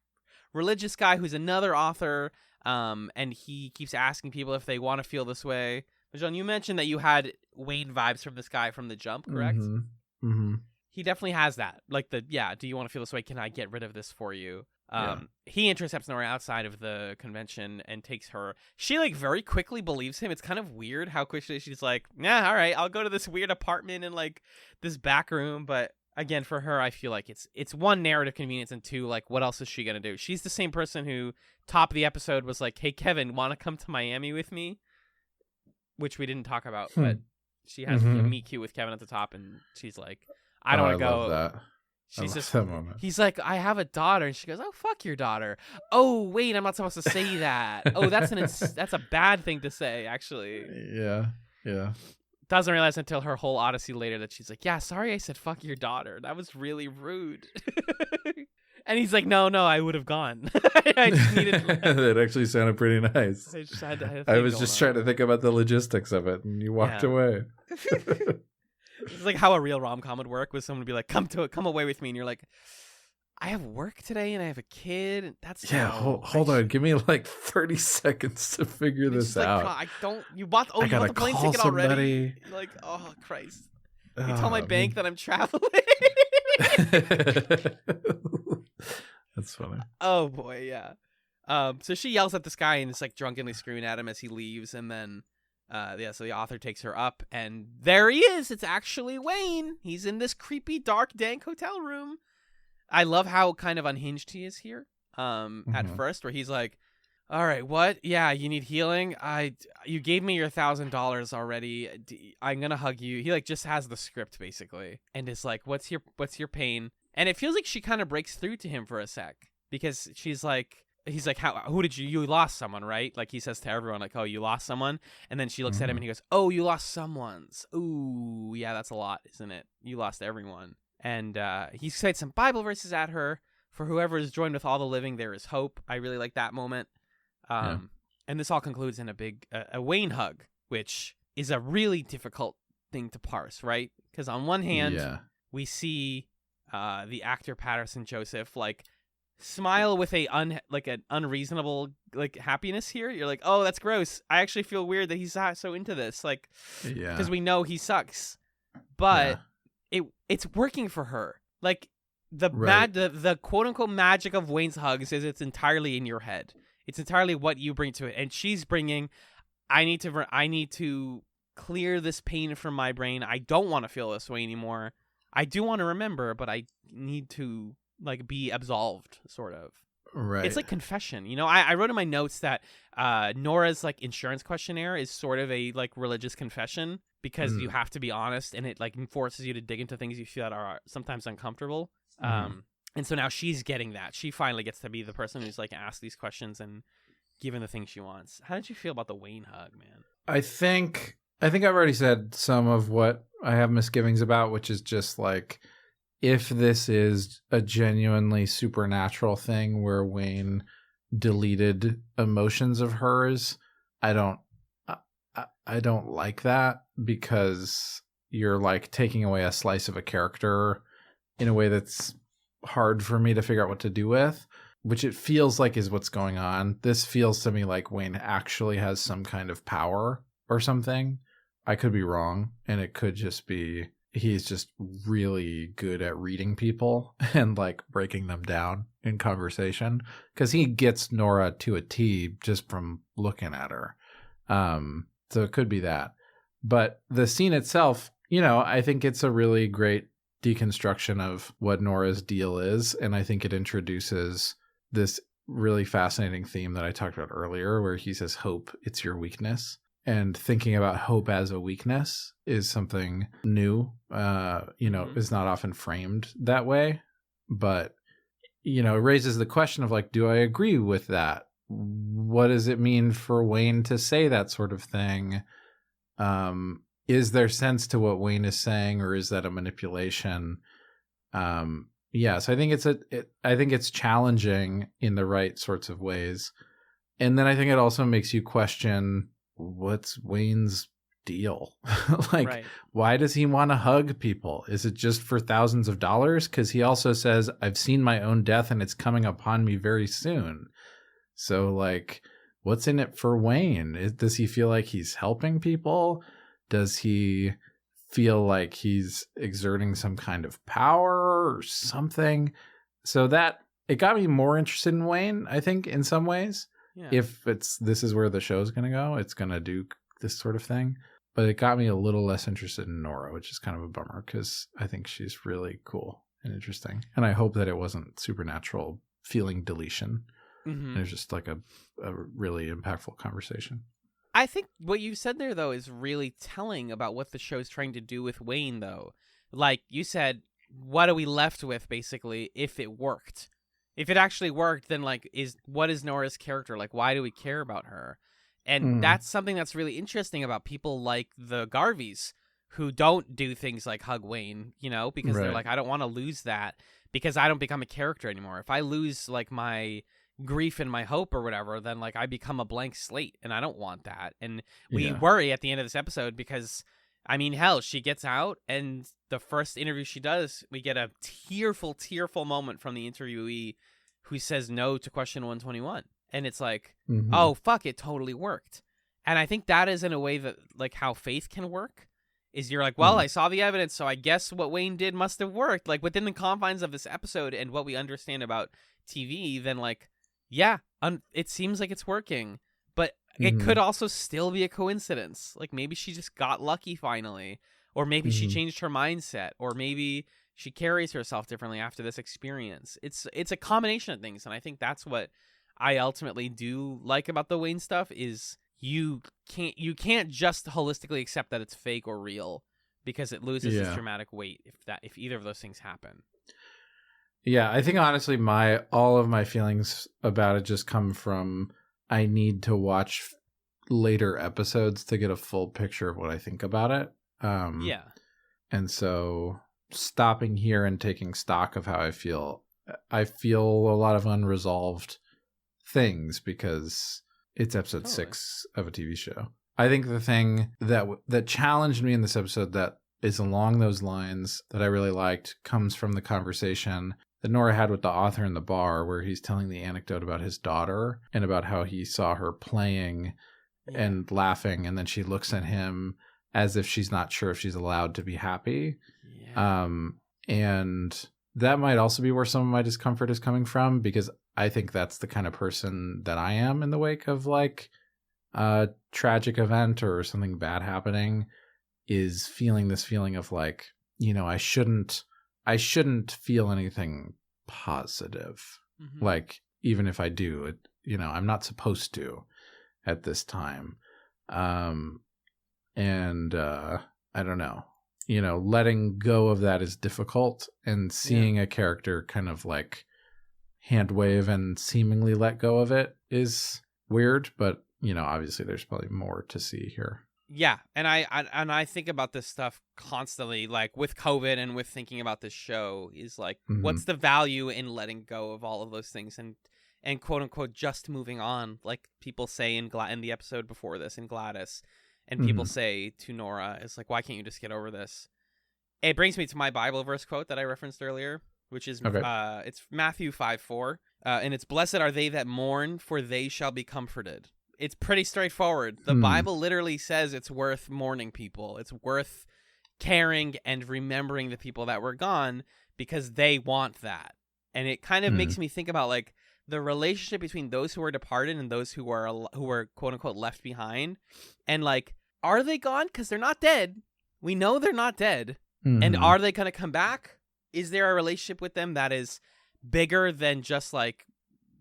religious guy who's another author, and he keeps asking people if they want to feel this way. But John, you mentioned that you had Wayne vibes from this guy from the jump, correct? Mm-hmm. He definitely has that. Like do you want to feel this way? Can I get rid of this for you? He intercepts Nora outside of the convention and takes her. She like very quickly believes him. It's kind of weird how quickly she's like, yeah, all right, I'll go to this weird apartment in like this back room. But again, for her, I feel like it's one, narrative convenience, and two, like what else is she gonna do? She's the same person who top of the episode was like, hey Kevin, want to come to Miami with me? Which we didn't talk about, but she has a meet cute with Kevin at the top, and she's like, I don't want to go. Love that. She's just, that moment. He's like, I have a daughter, and she goes, oh, fuck your daughter. Oh, wait, I'm not supposed to say that. Oh, that's a bad thing to say, actually. Yeah. Doesn't realize until her whole odyssey later that she's like, yeah, sorry I said fuck your daughter. That was really rude. And he's like, no, I would have gone. I just needed to... That actually sounded pretty nice. I was just trying to think about the logistics of it, and you walked away. It's like how a real rom-com would work, with someone would be like, come away with me, and you're like, I have work today and I have a kid. That's hold on, give me like 30 seconds to figure this out. You bought the plane ticket already. You're like, oh Christ. You tell my bank that I'm traveling. That's funny. Oh boy, yeah. So she yells at this guy and is like drunkenly screaming at him as he leaves, and then so the author takes her up, and there he is. It's actually Wayne. He's in this creepy, dark, dank hotel room. I love how kind of unhinged he is here. At first, where he's like, "All right, what? Yeah, you need healing. You gave me your $1,000 already. I'm gonna hug you." He like just has the script basically, and is like, "What's your pain?" And it feels like she kind of breaks through to him for a sec, because he's like, who did you lost someone, right? Like he says to everyone, like, oh, you lost someone. And then she looks at him and he goes, oh, you lost someone's. Ooh, yeah, that's a lot, isn't it? You lost everyone. And he cites some Bible verses at her. For whoever is joined with all the living, there is hope. I really like that moment. And this all concludes in a big a Wayne hug, which is a really difficult thing to parse, right? Because on one hand, we see the actor Patterson Joseph like smile with an unreasonable like happiness here. You're like, oh, that's gross. I actually feel weird that he's so into this, like, because we know he sucks, but it's working for her. Like the quote unquote magic of Wayne's hugs is it's entirely in your head. It's entirely what you bring to it, and she's bringing. I need to clear this pain from my brain. I don't want to feel this way anymore. I do want to remember, but I need to like be absolved, sort of. Right. It's like confession. You know, I wrote in my notes that Nora's like insurance questionnaire is sort of a like religious confession because you have to be honest, and it like forces you to dig into things you feel that are sometimes uncomfortable. And so now she's getting that. She finally gets to be the person who's like asked these questions and given the things she wants. How did you feel about the Wayne hug, man? I think I've already said some of what I have misgivings about, which is just like, if this is a genuinely supernatural thing where Wayne deleted emotions of hers, I don't like that, because you're like taking away a slice of a character in a way that's hard for me to figure out what to do with, which it feels like is what's going on. This feels to me like Wayne actually has some kind of power or something. I could be wrong, and it could just be he's just really good at reading people and like breaking them down in conversation, because he gets Nora to a T just from looking at her. So it could be that. But the scene itself, you know, I think it's a really great deconstruction of what Nora's deal is, and I think it introduces this really fascinating theme that I talked about earlier, where he says, hope, it's your weakness. And thinking about hope as a weakness is something new, is not often framed that way. But, you know, it raises the question of like, do I agree with that? What does it mean for Wayne to say that sort of thing? Is there sense to what Wayne is saying, or is that a manipulation? So I think it's challenging in the right sorts of ways. And then I think it also makes you question, what's Wayne's deal? Why does he want to hug people? Is it just for thousands of dollars? Because he also says, I've seen my own death and it's coming upon me very soon. So like, what's in it for Wayne? Does he feel like he's helping people? Does he feel like he's exerting some kind of power or something? So that it got me more interested in Wayne, I think, in some ways. Yeah. If this is where the show's going to go, it's going to do this sort of thing. But it got me a little less interested in Nora, which is kind of a bummer, because I think she's really cool and interesting. And I hope that it wasn't supernatural feeling deletion. Mm-hmm. It was just like a really impactful conversation. I think what you said there, though, is really telling about what the show's trying to do with Wayne, though. Like you said, what are we left with, basically, if it worked? If it actually worked, then like, what is Nora's character? Like, why do we care about her? And that's something that's really interesting about people like the Garveys, who don't do things like hug Wayne, you know, because they're like, I don't want to lose that, because I don't become a character anymore. If I lose like my grief and my hope or whatever, then like I become a blank slate, and I don't want that. And we worry at the end of this episode because, I mean, hell, she gets out, and the first interview she does, we get a tearful moment from the interviewee who says no to question 121. And it's like, oh, fuck, it totally worked. And I think that is in a way that, like, how faith can work, is you're like, well, I saw the evidence, so I guess what Wayne did must have worked. Like, within the confines of this episode and what we understand about TV, then, like, yeah, it seems like it's working. But it could also still be a coincidence. Like, maybe she just got lucky finally. Or maybe she changed her mindset. Or maybe she carries herself differently after this experience. It's a combination of things. And I think that's what I ultimately do like about the Wayne stuff, is you can't just holistically accept that it's fake or real, because it loses its dramatic weight if either of those things happen. Yeah, I think honestly all of my feelings about it just come from, I need to watch later episodes to get a full picture of what I think about it. And so stopping here and taking stock of how I feel a lot of unresolved things, because it's episode 6 of a TV show. I think the thing that challenged me in this episode that is along those lines that I really liked comes from the conversation that Nora had with the author in the bar, where he's telling the anecdote about his daughter and about how he saw her playing and laughing, and then she looks at him as if she's not sure if she's allowed to be happy. Yeah. And that might also be where some of my discomfort is coming from, because I think that's the kind of person that I am in the wake of like a tragic event or something bad happening, is feeling this feeling of like, you know, I shouldn't feel anything positive. Mm-hmm. Like, even if I do, it, you know, I'm not supposed to at this time. And I don't know, you know, letting go of that is difficult, and seeing a character kind of like hand wave and seemingly let go of it is weird, but you know, obviously there's probably more to see here. Yeah, and I think about this stuff constantly, like with COVID and with thinking about this show, is like, what's the value in letting go of all of those things and quote unquote just moving on, like people say in the episode before this in Gladys, and people say to Nora, it's like, why can't you just get over this? It brings me to my Bible verse quote that I referenced earlier, which is it's Matthew 5:4, and it's, blessed are they that mourn, for they shall be comforted. It's pretty straightforward. The Bible literally says it's worth mourning people. It's worth caring and remembering the people that were gone, because they want that. And it kind of makes me think about like the relationship between those who are departed and those who are quote unquote left behind. And like, are they gone? Because they're not dead. We know they're not dead. And are they going to come back? Is there a relationship with them that is bigger than just like,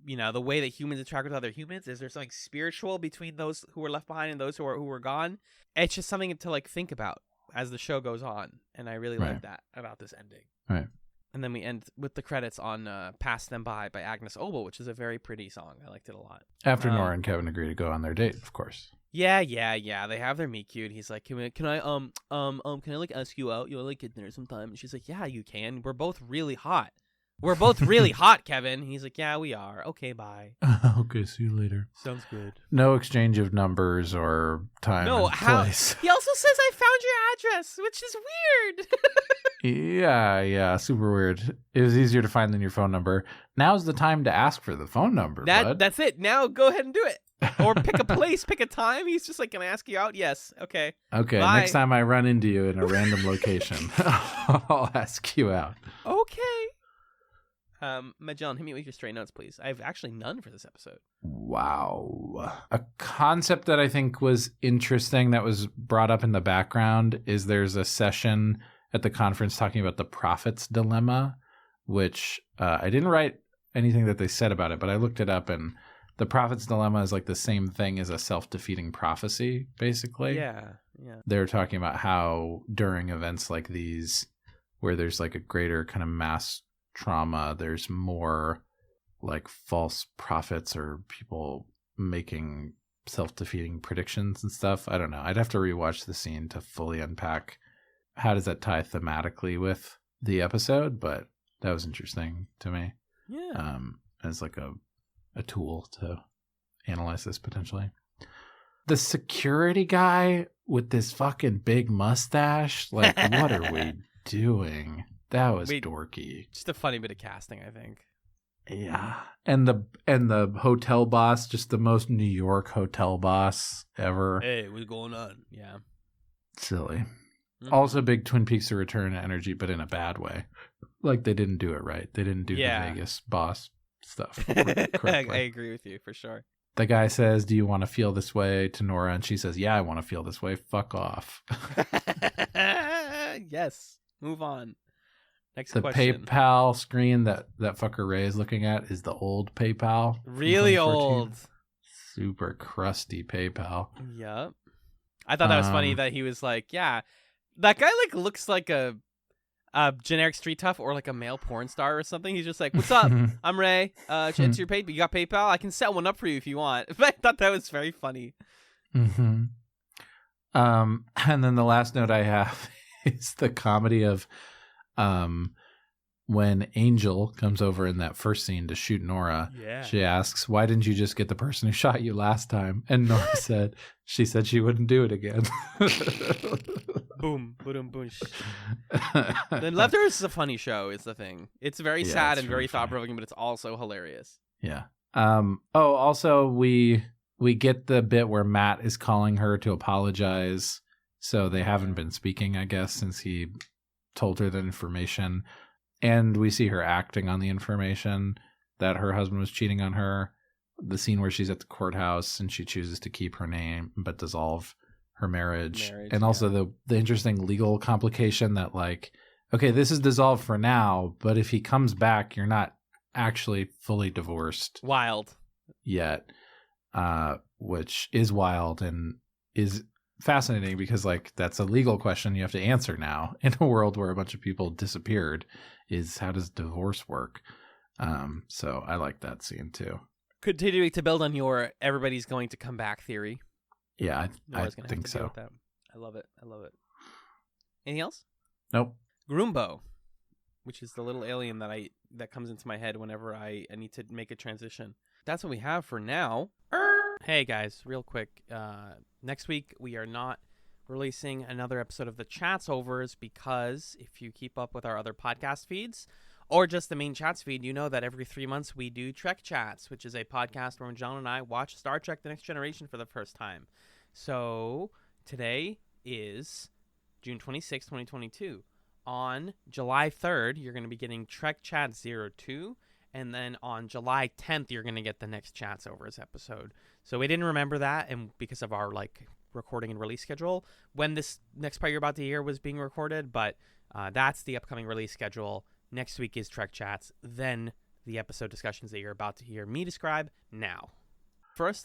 you know, the way that humans interact with other humans? Is there something spiritual between those who were left behind and those who were gone? It's just something to like think about as the show goes on, and I really like that about this ending. Right. And then we end with the credits on "Pass Them By" Agnes Obel, which is a very pretty song. I liked it a lot. After Nora and Kevin agree to go on their date, of course. Yeah. They have their meet cute. He's like, can I like ask you out? You'll like get dinner sometime. And she's like, yeah, you can. We're both really hot. We're both really hot, Kevin. He's like, yeah, we are. Okay, bye. Okay, see you later. Sounds good. No exchange of numbers or time and place. He also says, I found your address, which is weird. Yeah, super weird. It was easier to find than your phone number. Now's the time to ask for the phone number, bud. That's it. Now go ahead and do it. Or pick a place, pick a time. He's just like, can I ask you out? Yes. Okay. Okay, bye. Next time I run into you in a random location, I'll ask you out. Okay. Magellan, hit me with your straight notes, please. I have actually none for this episode. Wow. A concept that I think was interesting that was brought up in the background is there's a session at the conference talking about the prophet's dilemma, which I didn't write anything that they said about it, but I looked it up, and the prophet's dilemma is like the same thing as a self-defeating prophecy, basically. Yeah. They're talking about how during events like these, where there's like a greater kind of mass trauma, there's more like false prophets or people making self-defeating predictions and stuff. I don't know. I'd have to rewatch the scene to fully unpack how does that tie thematically with the episode, but that was interesting to me. Yeah. As like a tool to analyze this potentially. The security guy with this fucking big mustache, like what are we doing? That was dorky. Just a funny bit of casting, I think. Yeah. And the hotel boss, just the most New York hotel boss ever. Hey, what's going on? Yeah. Silly. Mm-hmm. Also big Twin Peaks: The Return energy, but in a bad way. Like they didn't do it right. They didn't do the Vegas boss stuff correctly. I agree with you for sure. The guy says, do you want to feel this way, to Nora? And she says, yeah, I want to feel this way. Fuck off. Yes. Move on. Next the question. PayPal screen that fucker Ray is looking at is the old PayPal. Really old. Super crusty PayPal. Yep. I thought that was funny that he was like, yeah, that guy like looks like a generic street tough or like a male porn star or something. He's just like, what's up? I'm Ray. It's your PayPal. You got PayPal? I can set one up for you if you want. But I thought that was very funny. Mm-hmm. And then the last note I have is the comedy of when Angel comes over in that first scene to shoot Nora. Yeah. She asks, why didn't you just get the person who shot you last time? And Nora said she wouldn't do it again. Boom, boom, boom. The Leftovers is a funny show. Is the thing. It's very sad and very thought provoking, but it's also hilarious. Yeah. Also, we get the bit where Matt is calling her to apologize. So they haven't been speaking, I guess, since he told her the information. And we see her acting on the information that her husband was cheating on her. The scene where she's at the courthouse and she chooses to keep her name but dissolve her marriage. And also the interesting legal complication that, like, okay, this is dissolved for now, but if he comes back, you're not actually fully divorced. Wild. Yet, which is wild and is fascinating because, like, that's a legal question you have to answer now in a world where a bunch of people disappeared, is how does divorce work? So I like that scene too. Continuing to build on your everybody's going to come back theory. Yeah, I think so. I love it. Anything else? Nope. Groombo, which is the little alien that comes into my head whenever I need to make a transition. That's what we have for now. Hey guys, real quick. Next week we are not releasing another episode of the Chatzovers because if you keep up with our other podcast feeds or just the main Chats feed, you know that every 3 months we do Trek Chats, which is a podcast where John and I watch Star Trek The Next Generation for the first time. So today is June 26, 2022. On July 3rd, you're going to be getting Trek Chat 02. And then on July 10th, you're going to get the next Chatsovers episode. So we didn't remember that, and because of our recording and release schedule, when this next part you're about to hear was being recorded. But that's the upcoming release schedule. Next week is Trek Chats, then the episode discussions that you're about to hear me describe now. First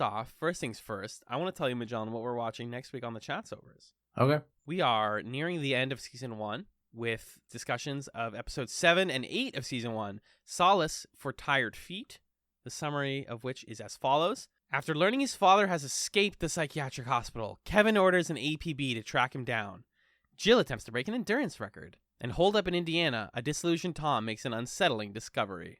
things first, I want to tell you, Magellan, what we're watching next week on the Chatsovers. Okay. We are nearing the end of Season 1 with discussions of Episodes 7 and 8 of Season 1, Solace for Tired Feet, the summary of which is as follows. After learning his father has escaped the psychiatric hospital, Kevin orders an APB to track him down. Jill attempts to break an endurance record. And holed up in Indiana, a disillusioned Tom makes an unsettling discovery.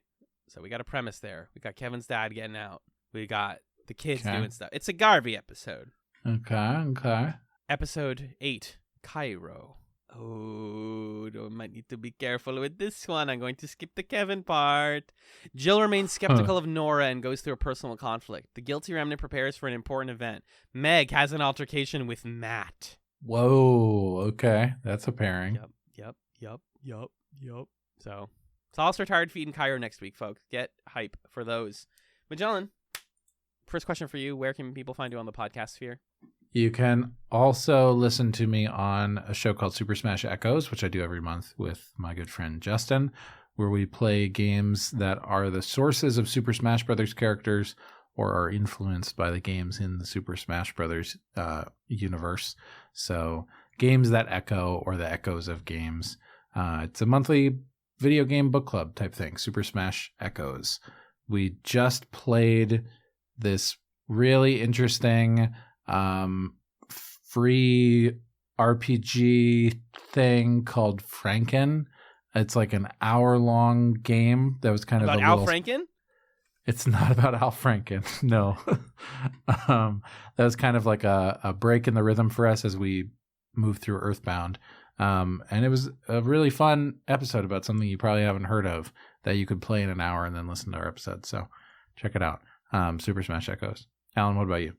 So we got a premise there. We got Kevin's dad getting out. We got the kids doing stuff. It's a Garvey episode. Okay. Episode 8, Cairo. Oh, I might need to be careful with this one. I'm going to skip the Kevin part. Jill remains skeptical of Nora and goes through a personal conflict. The guilty remnant prepares for an important event. Meg has an altercation with Matt. Whoa, okay. That's a pairing. Yep. So, Solace for Tired Feet and Cairo next week, folks. Get hype for those. Magellan, first question for you. Where can people find you on the podcast sphere? You can also listen to me on a show called Super Smash Echoes, which I do every month with my good friend Justin, where we play games that are the sources of Super Smash Brothers characters or are influenced by the games in the Super Smash Brothers universe. So games that echo or the echoes of games. It's a monthly video game book club type thing, Super Smash Echoes. We just played this really interesting free RPG thing called Franken. It's like an hour-long game that was kind about of Al Franken? It's not about Al Franken, no. That was kind of like a break in the rhythm for us as we moved through Earthbound. And it was a really fun episode about something you probably haven't heard of that you could play in an hour and then listen to our episode. So check it out. Super Smash Echoes. Alan, what about you?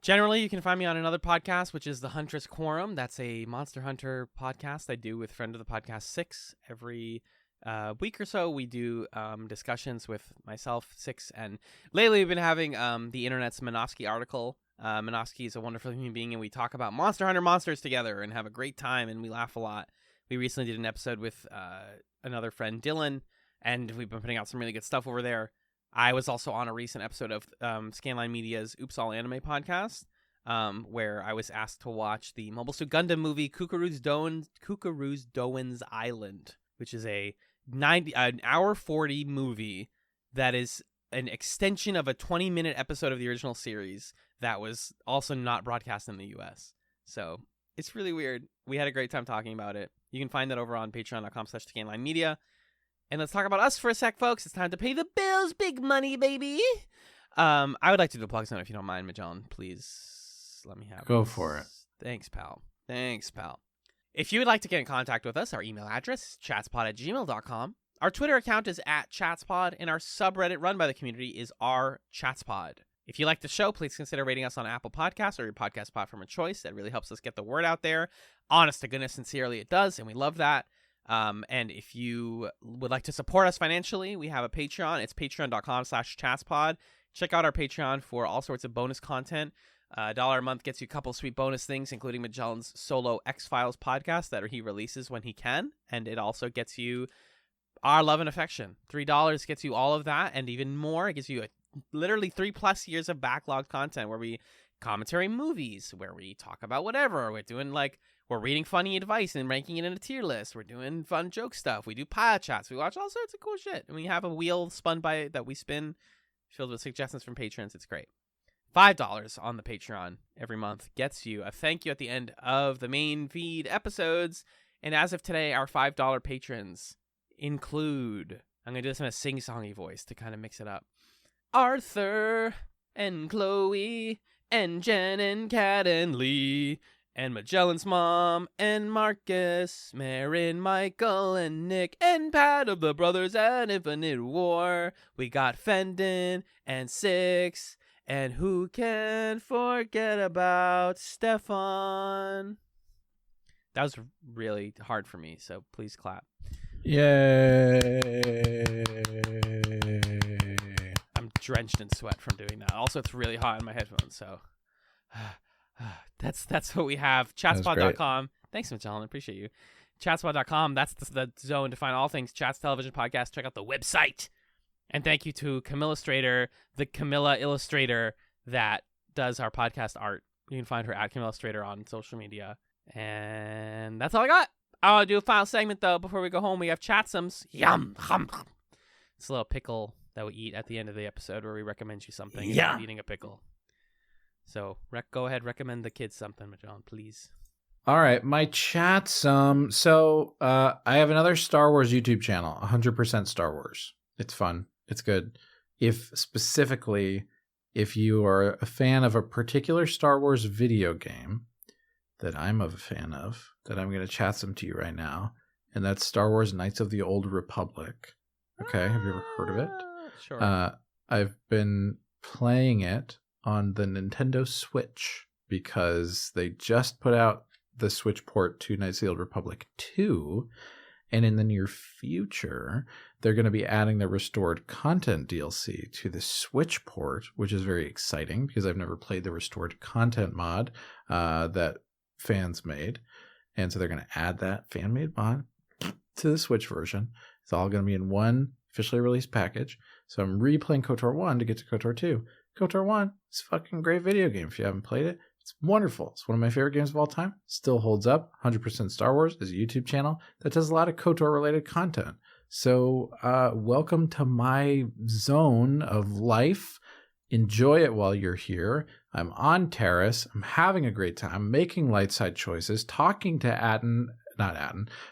Generally, you can find me on another podcast, which is The Huntress Quorum. That's a Monster Hunter podcast I do with friend of the podcast, Six. Every week or so, we do discussions with myself, Six, and lately we've been having the internet's Minovsky article. Minovsky is a wonderful human being, and we talk about Monster Hunter monsters together and have a great time, and we laugh a lot. We recently did an episode with another friend, Dylan, and we've been putting out some really good stuff over there. I was also on a recent episode of Scanline Media's Oops All Anime podcast, where I was asked to watch the Mobile Suit Gundam movie Kukuru's Doan's Island, which is an hour 40 movie that is an extension of a 20-minute episode of the original series that was also not broadcast in the U.S. So it's really weird. We had a great time talking about it. You can find that over on patreon.com/ScanlineMedia. And let's talk about us for a sec, folks. It's time to pay the bills. Big money, baby. I would like to do the plugs now, if you don't mind, Magellan. Please let me have Go this. for it. Thanks, pal. Thanks, pal. If you would like to get in contact with us, our email address is chatspod@gmail.com. Our Twitter account is @chatspod, and our subreddit run by the community is r/chatspod. If you like the show, please consider rating us on Apple Podcasts or your podcast platform of choice. That really helps us get the word out there. Honest to goodness, sincerely, it does, and we love that. And if you would like to support us financially, we have a Patreon. It's patreon.com/chatspod. Check out our Patreon for all sorts of bonus content. $1 a month gets you a couple sweet bonus things, including Magellan's solo X-Files podcast that he releases when he can. And it also gets you our love and affection. $3 gets you all of that and even more. It gives you literally 3+ years of backlog content where we commentary movies, where we talk about whatever. We're reading funny advice and ranking it in a tier list. We're doing fun joke stuff. We do pilot chats. We watch all sorts of cool shit. And we have a wheel that we spin filled with suggestions from patrons. It's great. $5 on the Patreon every month gets you a thank you at the end of the main feed episodes. And as of today, our $5 patrons include, I'm going to do this in a sing-songy voice to kind of mix it up, Arthur and Chloe and Jen and Kat and Lee and Magellan's mom and Marcus, Marin, Michael and Nick and Pat of the Brothers at Infinite War. We got Fendon and Six, and who can forget about Stefan? That was really hard for me, so please clap. Yay! I'm drenched in sweat from doing that. Also, it's really hot in my headphones, so that's what we have. Chatspod.com. Thanks, Magellan. Appreciate you. Chatspod.com. That's the zone to find all things Chats Television Podcast. Check out the website. And thank you to Camillastrator, the Camilla illustrator that does our podcast art. You can find her at Camillastrator on social media. And that's all I got. I'll do a final segment, though. Before we go home, we have Chatsums. Yum. Hum. It's a little pickle that we eat at the end of the episode where we recommend you something. Yeah. Eating a pickle. So go ahead, recommend the kids something, Magellan, please. All right, my Chatsum. So I have another Star Wars YouTube channel, 100% Star Wars. It's fun. It's good. If you are a fan of a particular Star Wars video game that I'm a fan of, that I'm going to chat some to you right now, and that's Star Wars Knights of the Old Republic. Okay, have you ever heard of it? Sure. I've been playing it on the Nintendo Switch because they just put out the Switch port to Knights of the Old Republic 2, and in the near future, they're going to be adding the restored content DLC to the Switch port, which is very exciting because I've never played the restored content mod that fans made. And so they're going to add that fan-made mod to the Switch version. It's all going to be in one officially released package. So I'm replaying KOTOR 1 to get to KOTOR 2. KOTOR 1 is a fucking great video game. If you haven't played it, it's wonderful. It's one of my favorite games of all time. Still holds up. 100% Star Wars is a YouTube channel that does a lot of KOTOR-related content. So welcome to my zone of life. Enjoy it while you're here. I'm on Terrace. I'm having a great time, making light side choices, talking to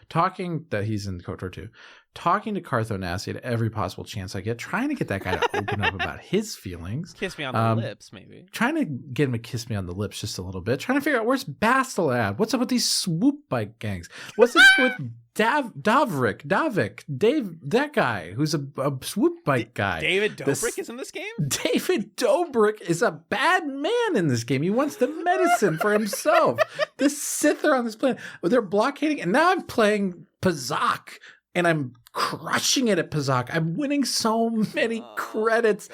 talking that he's in KOTOR 2, talking to Carthonassi at every possible chance I get, trying to get that guy to open up about his feelings. Kiss me on the lips, maybe. Trying to get him to kiss me on the lips just a little bit. Trying to figure out where's Bastel at. What's up with these swoop bike gangs? What's up with Davik, Dave, that guy who's a swoop bike guy. David Dobrik is in this game? David Dobrik is a bad man in this game. He wants the medicine for himself. This Sither on this planet. They're blockading, and now I'm playing Pazak, and I'm crushing it at Pazak. I'm winning so many credits.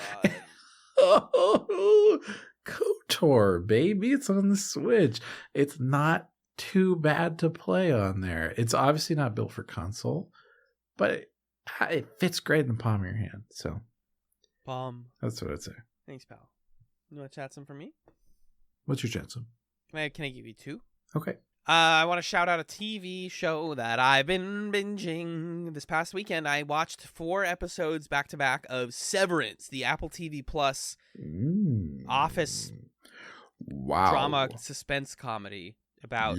Oh, KOTOR, baby. It's on the Switch. It's not too bad to play on there. It's obviously not built for console, but it fits great in the palm of your hand. So, that's what I'd say. Thanks, pal. You want to chat some for me? What's your chat some? Can I give you two? Okay. I want to shout out a TV show that I've been binging this past weekend. I watched 4 episodes back to back of Severance, the Apple TV Plus office drama suspense comedy about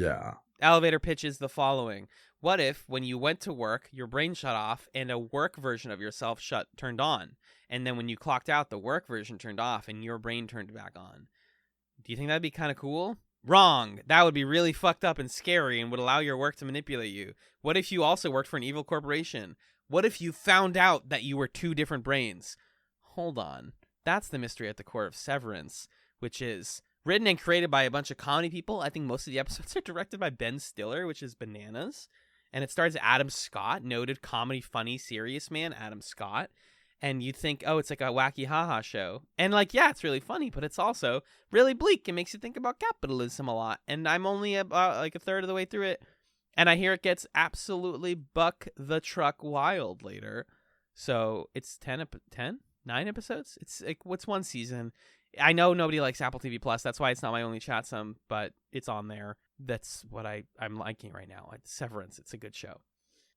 elevator pitches the following. What if when you went to work, your brain shut off and a work version of yourself turned on? And then when you clocked out, the work version turned off and your brain turned back on. Do you think that'd be kind of cool? Wrong. That would be really fucked up and scary and would allow your work to manipulate you. What if you also worked for an evil corporation? What if you found out that you were two different brains? Hold on. That's the mystery at the core of Severance, which is written and created by a bunch of comedy people. I think most of the episodes are directed by Ben Stiller, which is bananas. And it stars Adam Scott, noted comedy, funny, serious man, Adam Scott. And you'd think, oh, it's like a wacky haha show. And like, yeah, it's really funny, but it's also really bleak. It makes you think about capitalism a lot. And I'm only about like a third of the way through it. And I hear it gets absolutely buck the truck wild later. So it's 9 episodes? It's like, what's one season? I know nobody likes Apple TV Plus. That's why it's not my only Chatsum, but it's on there. That's what I'm liking right now. It's Severance. It's a good show.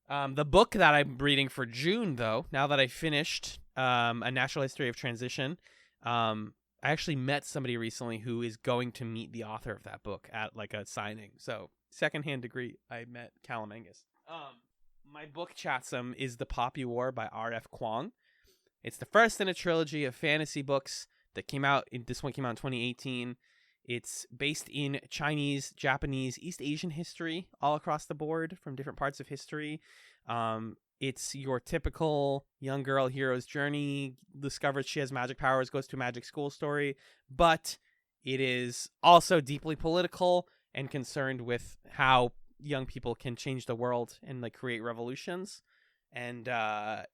The book that I'm reading for June, though, now that I finished A Natural History of Transition, I actually met somebody recently who is going to meet the author of that book at like a signing. So secondhand degree, I met Callum Angus. My book Chatsum is The Poppy War by R.F. Kuang. It's the first in a trilogy of fantasy books that came out. This one came out in 2018. It's based in Chinese, Japanese, East Asian history all across the board from different parts of history. It's your typical young girl hero's journey, discovers she has magic powers, goes to a magic school story, but it is also deeply political and concerned with how young people can change the world and like create revolutions. And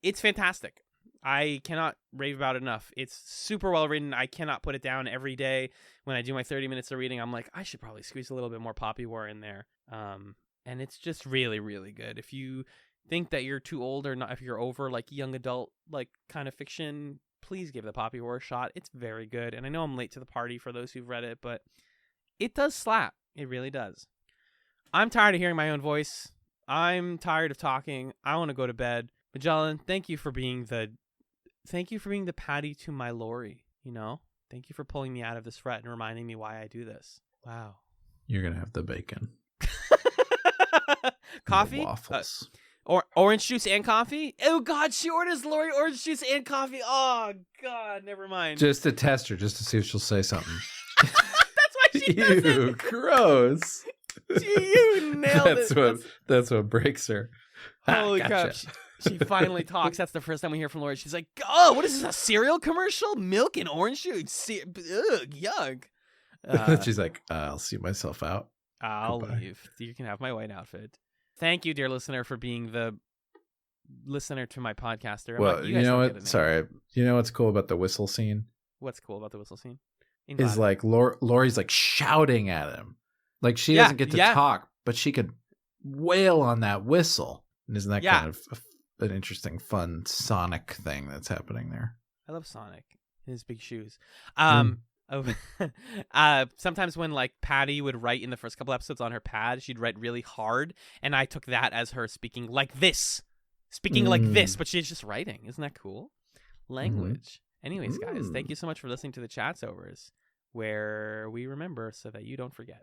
it's fantastic. I cannot rave about it enough. It's super well written. I cannot put it down every day. When I do my 30 minutes of reading, I'm like, I should probably squeeze a little bit more Poppy War in there. And it's just really, really good. If you think that you're too old or not, if you're over like young adult, like kind of fiction, please give the Poppy War a shot. It's very good. And I know I'm late to the party for those who've read it, but it does slap. It really does. I'm tired of hearing my own voice. I'm tired of talking. I want to go to bed. Magellan, thank you for being the Patty to my Lori, you know? Thank you for pulling me out of this rut and reminding me why I do this. Wow. You're going to have the bacon. Coffee? The waffles. Or orange juice and coffee? Oh, God, she orders Lori orange juice and coffee. Oh, God, never mind. Just to test her, just to see if she'll say something. That's why she does Ew, it. gross. You nailed it. That's what breaks her. Holy Gotcha. crap. She finally talks. That's the first time we hear from Lori. She's like, oh, what is this, a cereal commercial? Milk and orange juice? Ugh, yuck. She's like, I'll see myself out. I'll Goodbye. leave. You can have my white outfit. Thank you, dear listener, for being the listener to my podcaster. Well, you know what? Sorry. You know what's cool about the whistle scene? What's cool about the whistle scene? Is like Lori's like shouting at him. Like she doesn't get to talk, but she could wail on that whistle. And isn't that kind of an interesting, fun Sonic thing that's happening there? I love Sonic in his big shoes. Sometimes when like Patty would write in the first couple episodes on her pad, she'd write really hard, and I took that as her speaking like this, but she's just writing. Isn't that cool? Language. Anyways, guys, thank you so much for listening to the Chatzovers, where we remember so that you don't forget.